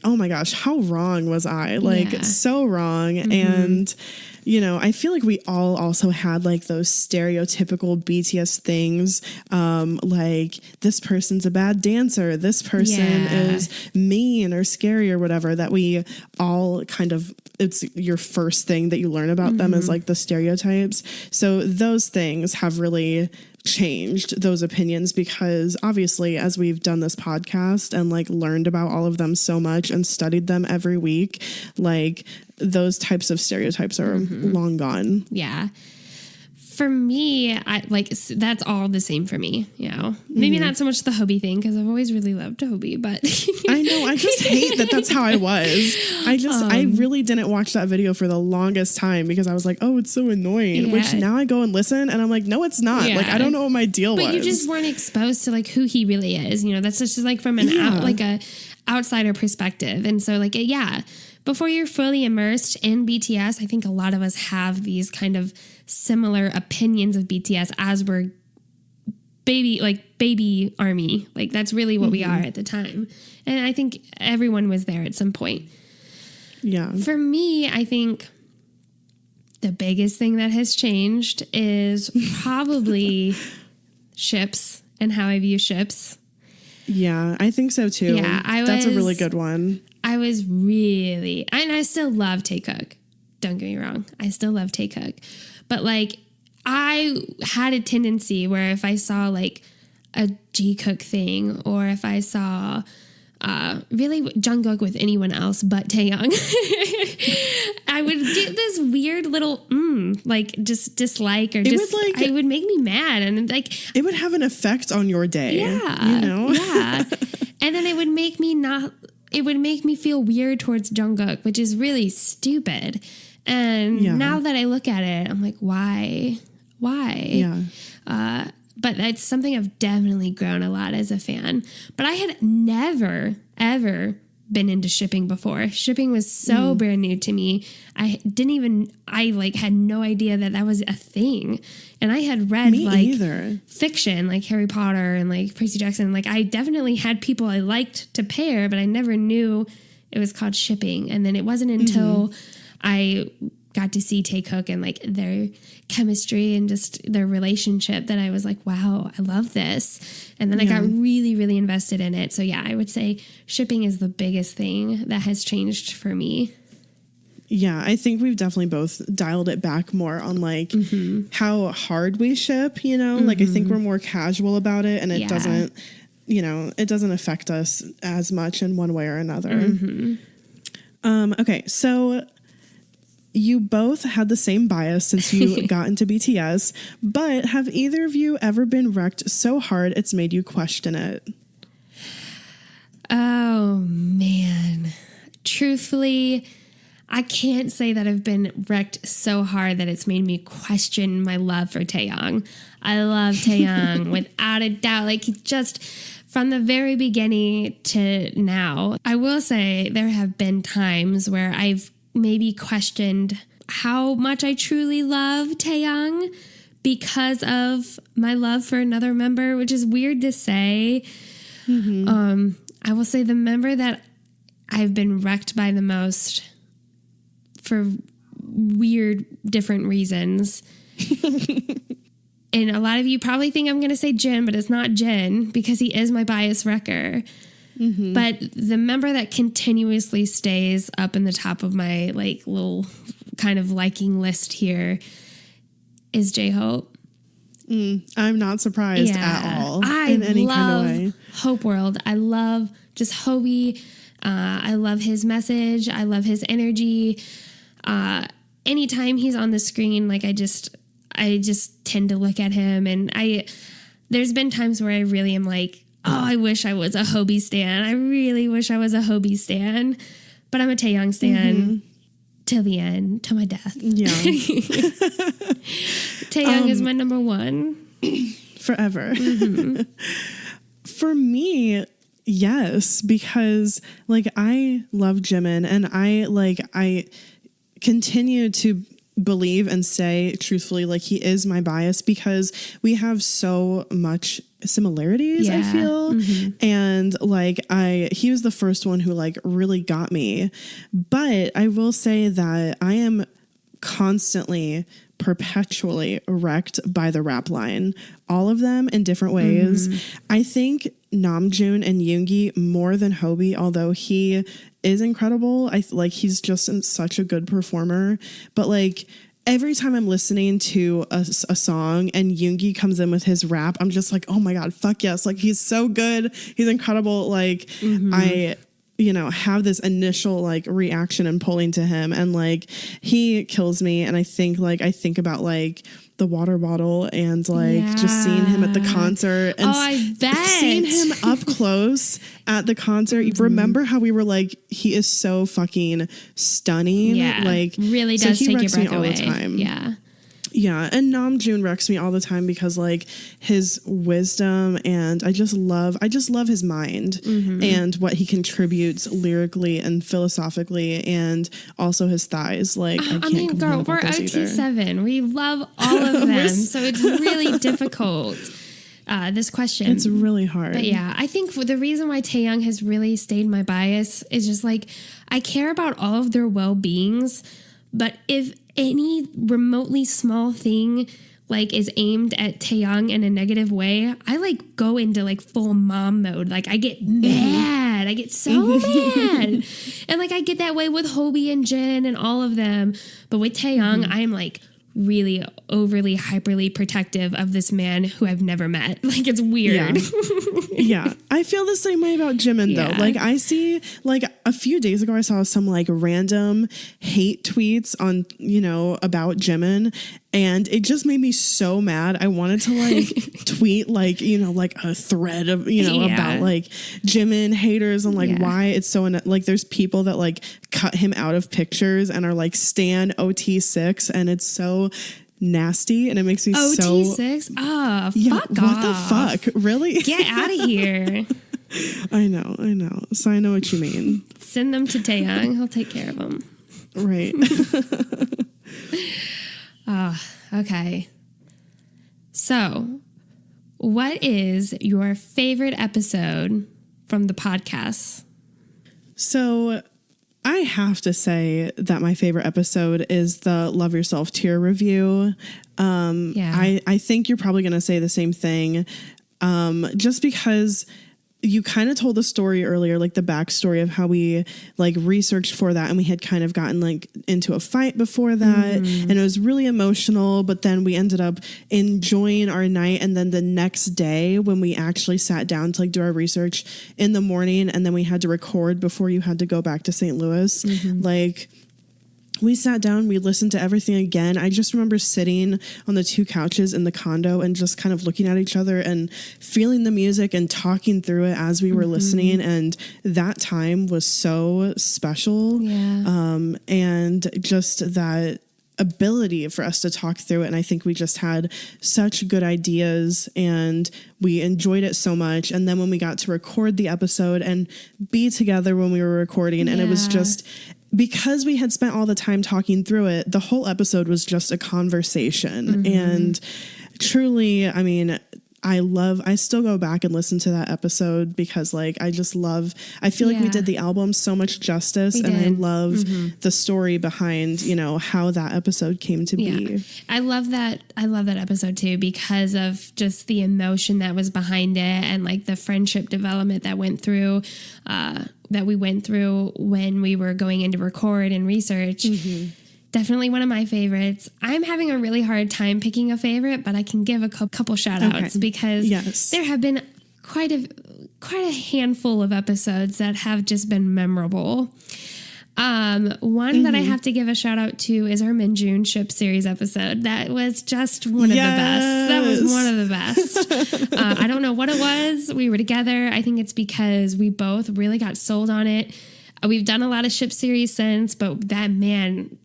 oh my gosh, how wrong was I? So wrong. And you know, I feel like we all also had like those stereotypical BTS things, like this person's a bad dancer, this person is mean or scary or whatever, that we all kind of, it's your first thing that you learn about them is like the stereotypes. So those things have really changed those opinions, because obviously as we've done this podcast and like learned about all of them so much and studied them every week, like those types of stereotypes are long gone. Yeah. For me, I like that's all the same for me. You know, maybe not so much the Hobie thing, because I've always really loved Hobie, but I know, I just hate that that's how I was. I really didn't watch that video for the longest time because I was like, oh, it's so annoying. Yeah. Which now I go and listen and I'm like, no, it's not. Yeah. Like, I don't know what my deal was. But you just weren't exposed to like who he really is. You know, that's just like from an like a outsider perspective. And so like, before you're fully immersed in BTS, I think a lot of us have these kind of similar opinions of BTS as we're baby army. Like that's really what we are at the time. And I think everyone was there at some point. Yeah. For me, I think the biggest thing that has changed is probably ships and how I view ships. Yeah, I think so too. Yeah, that's a really good one. I was really, and I still love Taekook. Don't get me wrong. I still love Taekook. But like, I had a tendency where if I saw like a Jikook thing, or if I saw really Jungkook with anyone else but Taeyong, I would get this weird little like just dislike, or it would make me mad, and like it would have an effect on your day. Yeah, you know. Yeah, and then it would make me feel weird towards Jungkook, which is really stupid. And now that I look at it, I'm like, why? Yeah. But that's something I've definitely grown a lot as a fan. But I had never, ever been into shipping before. Shipping was so brand new to me. I had no idea that was a thing. And I had read fiction, like Harry Potter and like Percy Jackson. Like I definitely had people I liked to pair, but I never knew it was called shipping. And then it wasn't until I got to see Taekook and like their chemistry and just their relationship that I was like, wow, I love this. And then I got really, really invested in it. So yeah, I would say shipping is the biggest thing that has changed for me. Yeah, I think we've definitely both dialed it back more on like how hard we ship, you know, like I think we're more casual about it, and it doesn't, you know, it doesn't affect us as much in one way or another. Okay, so you both had the same bias since you got into BTS, but have either of you ever been wrecked so hard it's made you question it? Oh, man. Truthfully, I can't say that I've been wrecked so hard that it's made me question my love for Taeyong. I love Taeyong without a doubt. Like, just from the very beginning to now. I will say there have been times where I've maybe questioned how much I truly love Taeyong because of my love for another member, which is weird to say. I will say the member that I've been wrecked by the most for weird, different reasons. And a lot of you probably think I'm going to say Jin, but it's not Jin because he is my bias wrecker. But the member that continuously stays up in the top of my like little kind of liking list here is J-Hope. I'm not surprised at all in any kind of way. Hope World. I love just Hobie. I love his message. I love his energy. Anytime he's on the screen, like I just tend to look at him, and there's been times where I really am like, oh, I wish I was a Hobie stan. I really wish I was a Hobie stan. But I'm a Taeyong stan till the end, till my death. Yeah. Taeyong is my number one. Forever. For me, yes, because like I love Jimin, and I continue to believe and say truthfully, like he is my bias because we have so much similarities, I feel. And like he was the first one who like really got me. But I will say that I am constantly, perpetually wrecked by the rap line. All of them in different ways. I think Namjoon and Yoongi more than Hobie, although he is incredible. He's just such a good performer. But like every time I'm listening to a song and Yoongi comes in with his rap, I'm just like, oh my God, fuck yes. Like he's so good. He's incredible. Like I have this initial like reaction and pulling to him, and like he kills me. And I think about like the water bottle and like just seeing him at the concert and I bet seeing him up close at the concert. Remember how we were like, he is so fucking stunning. Yeah, like really does so he take your wrecks me breath all away. the time. Yeah, and Namjoon wrecks me all the time because like his wisdom, and I just love his mind and what he contributes lyrically and philosophically, and also his thighs. Like I mean, girl, we're OT7. We love all of them, so it's really difficult. This question, it's really hard. But yeah, I think the reason why Taehyung has really stayed my bias is just like I care about all of their well-beings, but if any remotely small thing like is aimed at Taehyung in a negative way, I like go into like full mom mode. Like I get mad. I get so mad. And like I get that way with Hobie and Jin and all of them. But with Taehyung, I am like really overly hyperly protective of this man who I've never met. Like it's weird. Yeah. I feel the same way about Jimin though. Like I see like a few days ago I saw some like random hate tweets on about Jimin, and it just made me so mad. I wanted to like tweet like like a thread of about like Jimin haters and like why it's so like there's people that like cut him out of pictures and are like stan OT6, and it's so nasty, and it makes me OT6? Fuck off. What the fuck? Really? Get out of here. I know. So I know what you mean. Send them to Taehyung. He'll take care of them. Right. Okay. So, what is your favorite episode from the podcast? So, I have to say that my favorite episode is the Love Yourself tier review. I think you're probably going to say the same thing. Just because you kind of told the story earlier, like the backstory of how we like researched for that, and we had kind of gotten like into a fight before that, and it was really emotional, but then we ended up enjoying our night. And then the next day when we actually sat down to like do our research in the morning, and then we had to record before you had to go back to St. Louis, like we sat down, we listened to everything again. I just remember sitting on the two couches in the condo and just kind of looking at each other and feeling the music and talking through it as we were listening. And that time was so special. Yeah. And just that ability for us to talk through it. And I think we just had such good ideas and we enjoyed it so much. And then when we got to record the episode and be together when we were recording, and it was just, because we had spent all the time talking through it, the whole episode was just a conversation. And truly, I mean, I still go back and listen to that episode because like, I feel like we did the album so much justice, and I love the story behind, how that episode came to be. I love that episode too, because of just the emotion that was behind it, and like the friendship development that we went through when we were going in to record and research. Definitely one of my favorites. I'm having a really hard time picking a favorite, but I can give a couple shout outs because there have been quite a handful of episodes that have just been memorable. One that I have to give a shout out to is our Minjun Ship series episode. That was just one of the best. That was one of the best. I don't know what it was. We were together. I think it's because we both really got sold on it. We've done a lot of ship series since, but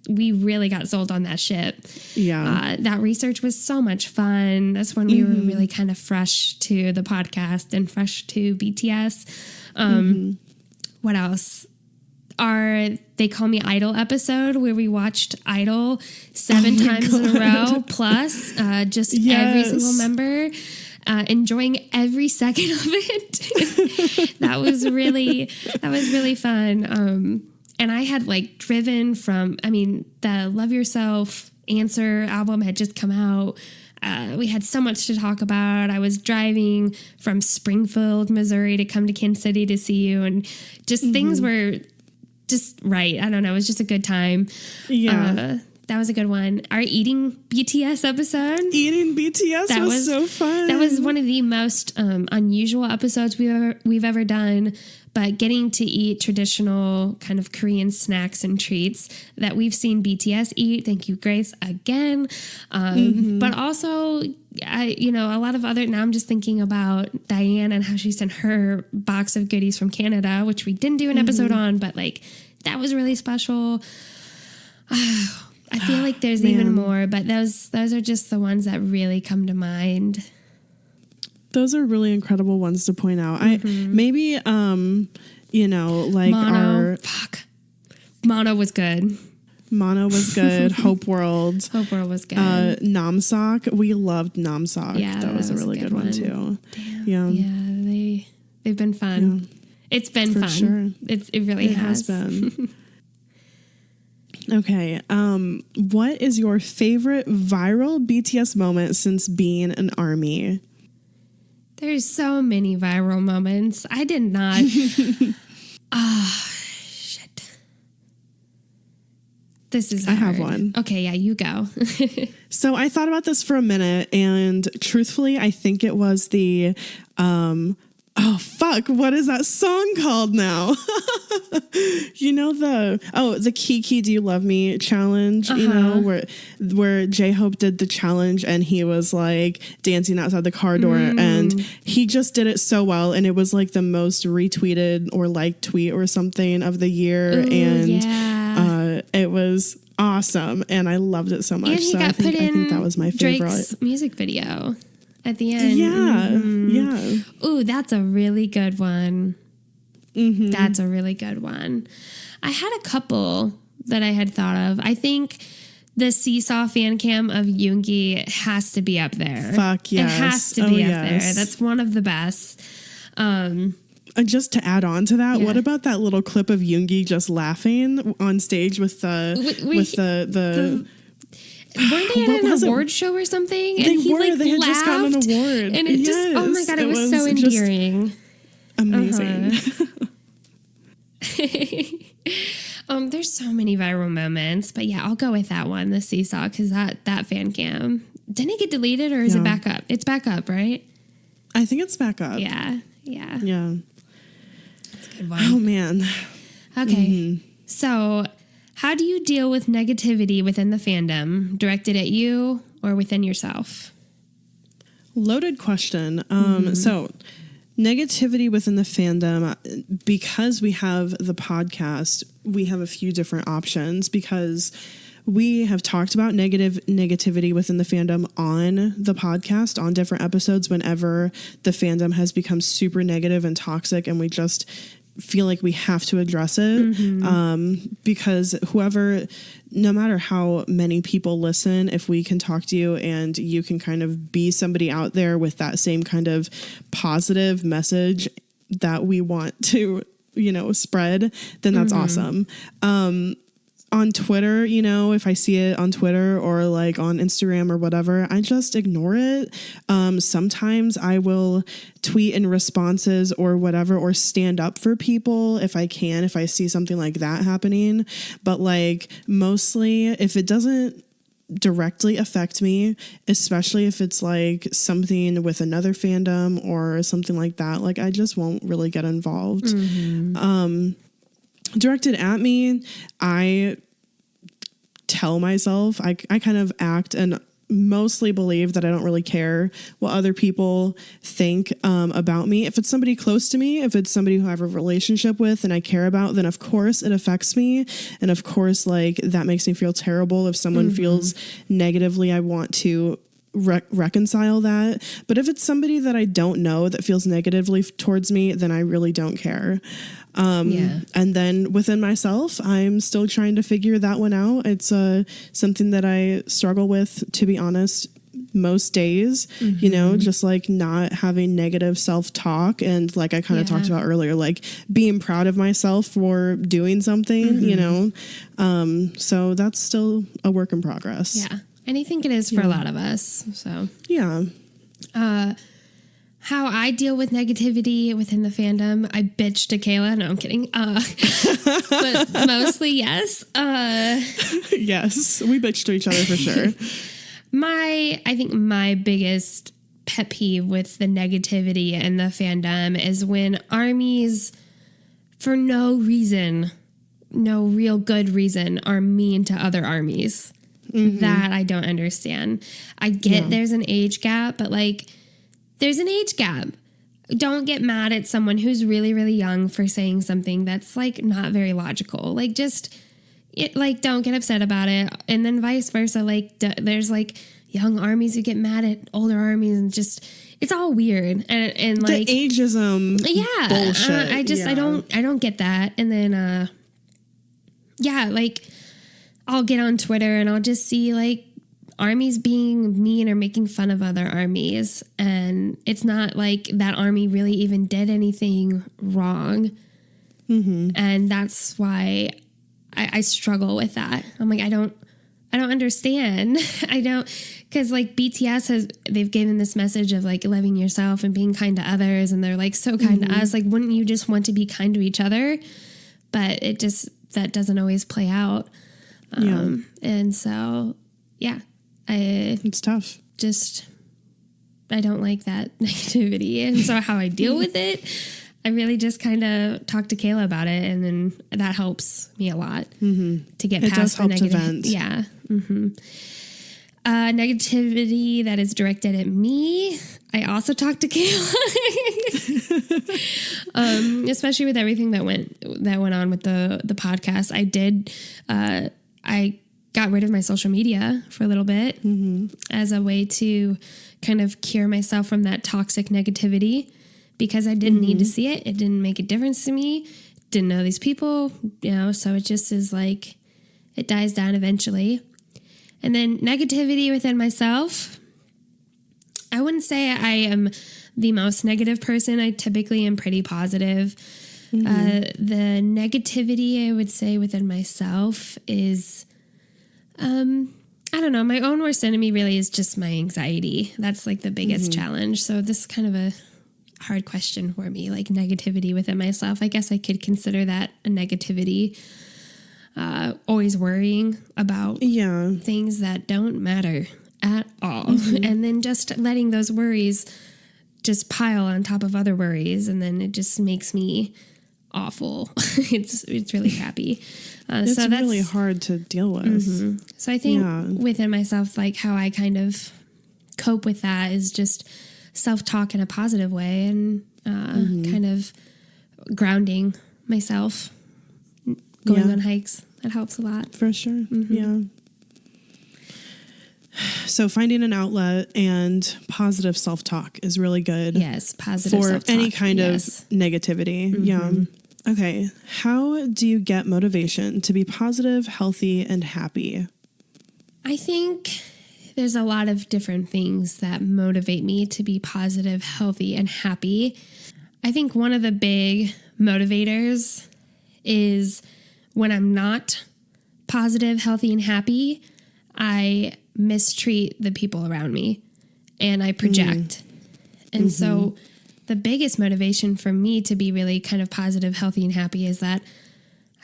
we really got sold on that ship. Yeah. That research was so much fun. That's when we were really kind of fresh to the podcast and fresh to BTS. What else? Our They Call Me Idol episode, where we watched Idol 7 times in a row, plus just every single member. Enjoying every second of it. That was really fun. And I had like driven from, the Love Yourself Answer album had just come out. We had so much to talk about. I was driving from Springfield, Missouri to come to Kansas City to see you. And just things were just right. I don't know. It was just a good time. Yeah. That was a good one. Our eating BTS episode. Eating BTS was so fun. That was one of the most unusual episodes we've ever done. But getting to eat traditional kind of Korean snacks and treats that we've seen BTS eat. Thank you, Grace, again. But also, a lot of other. Now I'm just thinking about Diane and how she sent her box of goodies from Canada, which we didn't do an episode on, but like that was really special. I feel like there's even more, but those are just the ones that really come to mind. Those are really incredible ones to point out. Maybe Mono. Mono was good. Mono was good. Hope World. Hope World was good. Namsak. We loved Namsak. Yeah, that was a really good one too. Damn. Yeah, they've been fun. Yeah. It's been fun. Sure. It really has been. Okay. What is your favorite viral BTS moment since being an ARMY? There's so many viral moments. I did not. Shit. This is hard. I have one. Okay, yeah, you go. So I thought about this for a minute, and truthfully, I think it was the, what is that song called now? The Kiki Do You Love Me challenge, where J-Hope did the challenge and he was like dancing outside the car door and he just did it so well. And it was like the most retweeted or liked tweet or something of the year. It was awesome. And I loved it so much. And he so got I think that was my favorite. Drake's music video at the end. Yeah. Ooh, that's a really good one. That's a really good one. I had a couple that I had thought of. I think the Seesaw fan cam of Yoongi has to be up there. Fuck yes. It has to be up there. That's one of the best. And just to add on to that, what about that little clip of Yoongi just laughing on stage with the weren't they at an award show or something? And they had just gotten an award. And it just, oh my God, it was so endearing. Amazing. There's so many viral moments, but yeah, I'll go with that one, the Seesaw, because that fan cam. Didn't it get deleted or is it back up? It's back up, right? I think it's back up. Yeah. Yeah. That's a good one. Oh, man. Okay. So how do you deal with negativity within the fandom, directed at you or within yourself? Loaded question. So negativity within the fandom, because we have the podcast, we have a few different options because we have talked about negativity within the fandom on the podcast on different episodes whenever the fandom has become super negative and toxic and we just feel like we have to address it because no matter how many people listen, if we can talk to you and you can kind of be somebody out there with that same kind of positive message that we want to, spread, then that's awesome. On Twitter, if I see it on Twitter or like on Instagram or whatever, I just ignore it. Sometimes I will tweet in responses or whatever, or stand up for people if I can, if I see something like that happening. But like mostly if it doesn't directly affect me, especially if it's like something with another fandom or something like that, like I just won't really get involved. Directed at me, I tell myself, I kind of act and mostly believe that I don't really care what other people think about me. If it's somebody close to me, if it's somebody who I have a relationship with and I care about, then of course it affects me. And of course, like that makes me feel terrible. If someone feels negatively, I want to reconcile that. But if it's somebody that I don't know that feels negatively towards me, then I really don't care. And then within myself, I'm still trying to figure that one out. It's something that I struggle with, to be honest, most days, you know, just like not having negative self-talk. And like I kind of talked about earlier, like being proud of myself for doing something, you know. So that's still a work in progress. Yeah. And I think it is for a lot of us. So, yeah. How I deal with negativity within the fandom, I bitch to Kayla. No, I'm kidding. But mostly, yes. Yes, we bitch to each other for sure. I think my biggest pet peeve with the negativity in the fandom is when armies, for no reason, no real good reason, are mean to other armies. That I don't understand. I get there's an age gap, but like, there's an age gap. Don't get mad at someone who's really, really young for saying something that's like not very logical. Like don't get upset about it. And then vice versa. Like there's like young armies who get mad at older armies and just, it's all weird. And like the ageism bullshit. I don't get that. And then, like I'll get on Twitter and I'll just see like armies being mean or making fun of other armies. And it's not like that army really even did anything wrong. And that's why I struggle with that. I'm like, I don't understand. Because like BTS they've given this message of like loving yourself and being kind to others. And they're like so kind to us. Like, wouldn't you just want to be kind to each other? But that doesn't always play out. And so, it's tough. I don't like that negativity. And so how I deal with it, I really just kind of talk to Kayla about it. And then that helps me a lot to get past the negativity. Yeah. Negativity that is directed at me. I also talk to Kayla, especially with everything that went on with the podcast. I got rid of my social media for a little bit as a way to kind of cure myself from that toxic negativity because I didn't need to see it. It didn't make a difference to me. Didn't know these people, you know, so it just is like, it dies down eventually. And then negativity within myself. I wouldn't say I am the most negative person. I typically am pretty positive. The negativity I would say within myself is, I don't know. My own worst enemy really is just my anxiety. That's like the biggest challenge. So this is kind of a hard question for me, like negativity within myself. I guess I could consider that a negativity. Always worrying about things that don't matter at all. And then just letting those worries just pile on top of other worries. And then it just makes me awful. It's really crappy. It's so that's really hard to deal with. So I think within myself, like how I kind of cope with that is just self-talk in a positive way and kind of grounding myself, going on hikes. That helps a lot. For sure. Yeah. So finding an outlet and positive self-talk is really good. Yes, positive for self-talk. any kind of negativity. Yeah. Okay. How do you get motivation to be positive, healthy, and happy? I think there's a lot of different things that motivate me to be positive, healthy, and happy. I think one of the big motivators is when I'm not positive, healthy, and happy, I mistreat the people around me and I project. And so the biggest motivation for me to be really kind of positive, healthy, and happy is that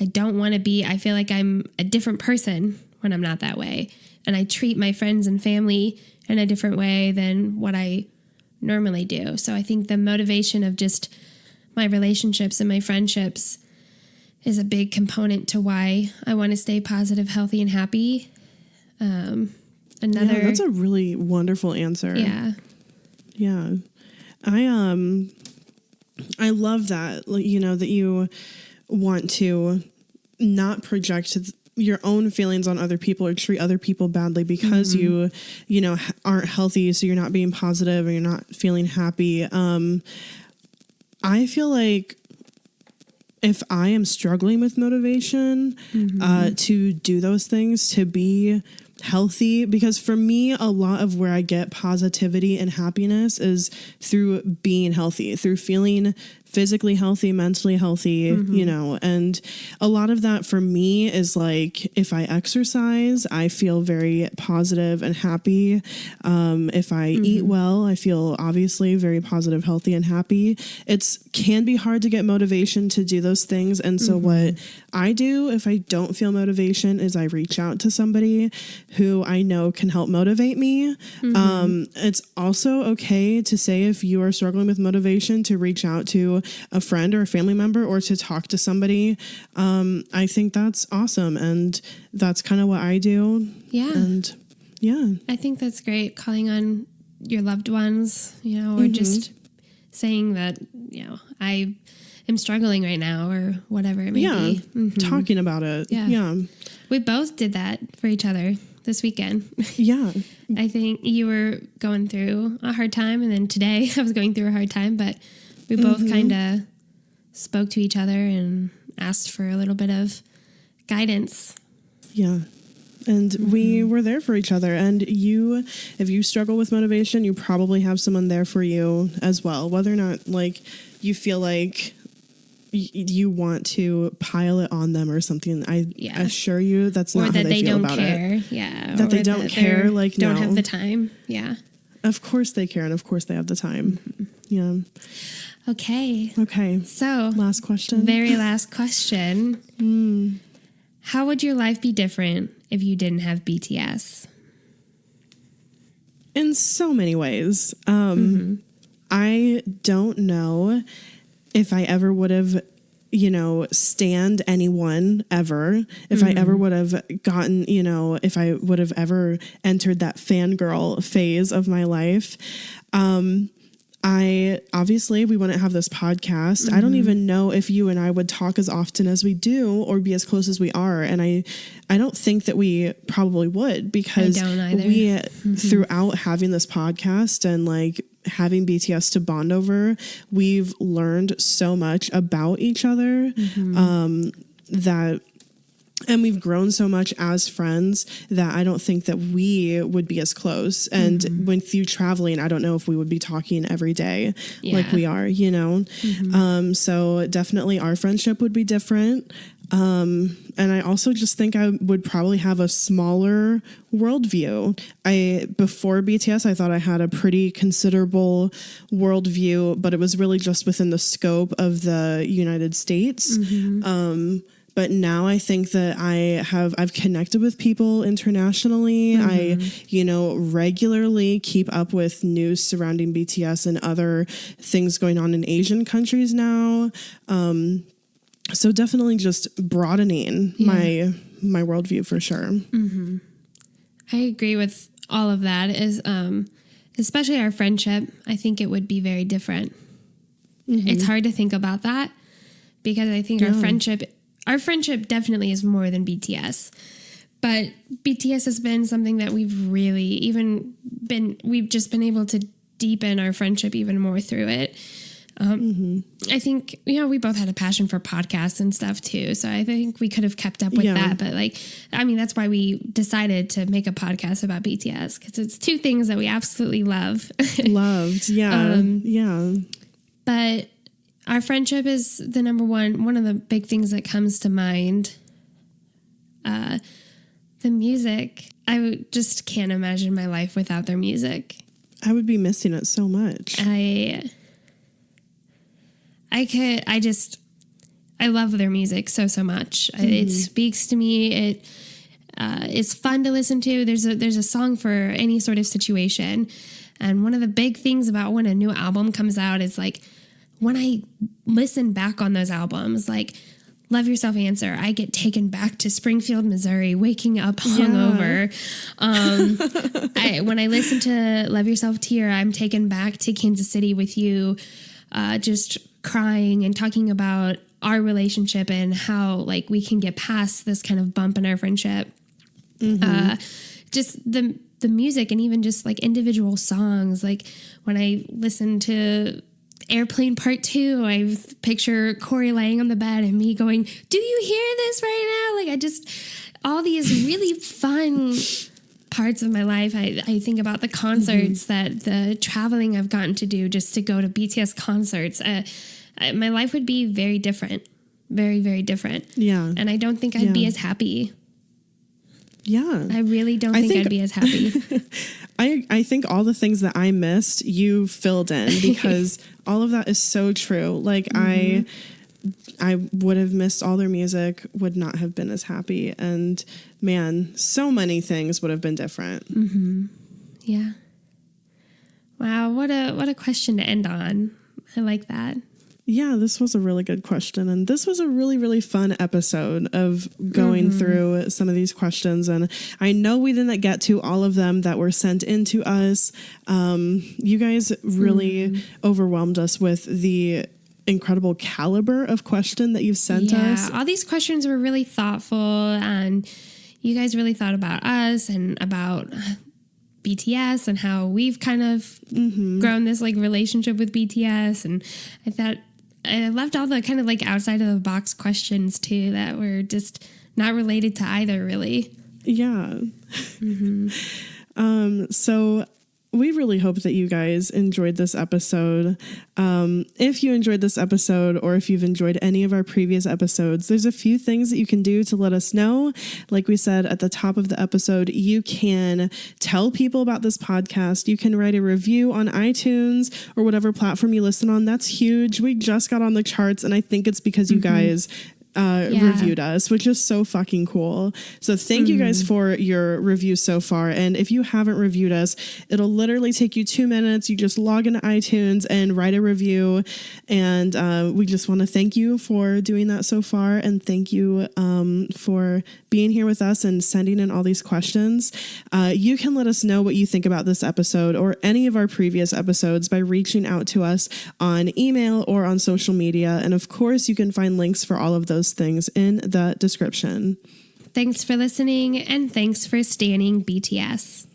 I don't want to be, I feel like I'm a different person when I'm not that way. And I treat my friends and family in a different way than what I normally do. So I think the motivation of just my relationships and my friendships is a big component to why I want to stay positive, healthy, and happy. That's a really wonderful answer. Yeah. Yeah. I love that, you know, that you want to not project your own feelings on other people or treat other people badly because you know, aren't healthy. So you're not being positive or you're not feeling happy. I feel like if I am struggling with motivation, to do those things, to be healthy, because for me, a lot of where I get positivity and happiness is through being healthy, through feeling physically healthy, mentally healthy, you know, and a lot of that for me is like, if I exercise, I feel very positive and happy. If I eat well, I feel obviously very positive, healthy, and happy. Can be hard to get motivation to do those things. And so what I do if I don't feel motivation is I reach out to somebody who I know can help motivate me. It's also okay to say, if you are struggling with motivation, to reach out to a friend or a family member or to talk to somebody. I think that's awesome. And that's kind of what I do. Yeah. And yeah, I think that's great. Calling on your loved ones, you know, or just saying that, you know, I am struggling right now or whatever it may be. Talking about it. Yeah. We both did that for each other this weekend. Yeah. I think you were going through a hard time, and then today I was going through a hard time, but we both kind of spoke to each other and asked for a little bit of guidance. Yeah. And we were there for each other. And if you struggle with motivation, you probably have someone there for you as well. Whether or not like you feel like you want to pile it on them or something, I assure you that's not how they feel about it. Yeah. That they don't care. Like, don't have the time. Yeah. Of course they care. And of course they have the time. Yeah. Okay. So last question. Very last question. How would your life be different if you didn't have BTS? In so many ways. I don't know if I ever would have, stanned anyone ever, if I ever would have gotten, if I would have ever entered that fangirl phase of my life. We wouldn't have this podcast. I don't even know if you and I would talk as often as we do or be as close as we are. And I don't think that we probably would, because we, throughout having this podcast and like having BTS to bond over, we've learned so much about each other, and we've grown so much as friends that I don't think that we would be as close. And when through traveling, I don't know if we would be talking every day like we are, so definitely our friendship would be different. And I also just think I would probably have a smaller worldview. Before BTS, I thought I had a pretty considerable worldview, but it was really just within the scope of the United States. But now I think that I've connected with people internationally. I, regularly keep up with news surrounding BTS and other things going on in Asian countries now. So definitely just broadening my worldview for sure. I agree with all of that. Especially our friendship, I think it would be very different. It's hard to think about that, because I think our friendship definitely is more than BTS. But BTS has been something that we've just been able to deepen our friendship even more through it. I think, we both had a passion for podcasts and stuff too. So I think we could have kept up with that. But that's why we decided to make a podcast about BTS, because it's two things that we absolutely love. Loved. Yeah. But our friendship is the number one of the big things that comes to mind. The music. I just can't imagine my life without their music. I would be missing it so much. I love their music so much. It speaks to me. It's fun to listen to. There's a song for any sort of situation. And one of the big things about when a new album comes out is like, when I listen back on those albums, like Love Yourself Answer, I get taken back to Springfield, Missouri, waking up hungover. When I listen to Love Yourself Tear, I'm taken back to Kansas City with you, just crying and talking about our relationship and how like we can get past this kind of bump in our friendship. Just the music, and even just like individual songs. Like when I listen to Airplane Part 2, I picture Corey laying on the bed and me going, "Do you hear this right now?" Like all these really fun parts of my life. I think about the concerts the traveling I've gotten to do just to go to BTS concerts. My life would be very different, very, very different. Yeah. And I don't think I'd be as happy. Yeah. I really don't think I'd be as happy. I think all the things that I missed, you filled in, because all of that is so true. Like I would have missed all their music, would not have been as happy. And man, so many things would have been different. Mm-hmm. Yeah. Wow. What a question to end on. I like that. Yeah, this was a really good question. And this was a really, really fun episode of going through some of these questions. And I know we didn't get to all of them that were sent in to us. You guys really overwhelmed us with the incredible caliber of question that you've sent us. All these questions were really thoughtful, and you guys really thought about us and about BTS and how we've kind of grown this like relationship with BTS. And I thought I loved all the kind of like outside of the box questions too that were just not related to either, really. Yeah. So we really hope that you guys enjoyed this episode. If you enjoyed this episode, or if you've enjoyed any of our previous episodes, there's a few things that you can do to let us know. Like we said at the top of the episode, you can tell people about this podcast. You can write a review on iTunes or whatever platform you listen on. That's huge. We just got on the charts, and I think it's because you guys reviewed us, which is so fucking cool. So thank you guys for your review so far. And if you haven't reviewed us, it'll literally take you 2 minutes. You just log into iTunes and write a review. And we just want to thank you for doing that so far. And thank you for being here with us and sending in all these questions. You can let us know what you think about this episode or any of our previous episodes by reaching out to us on email or on social media. And of course, you can find links for all of those things in the description. Thanks for listening, and thanks for standing BTS.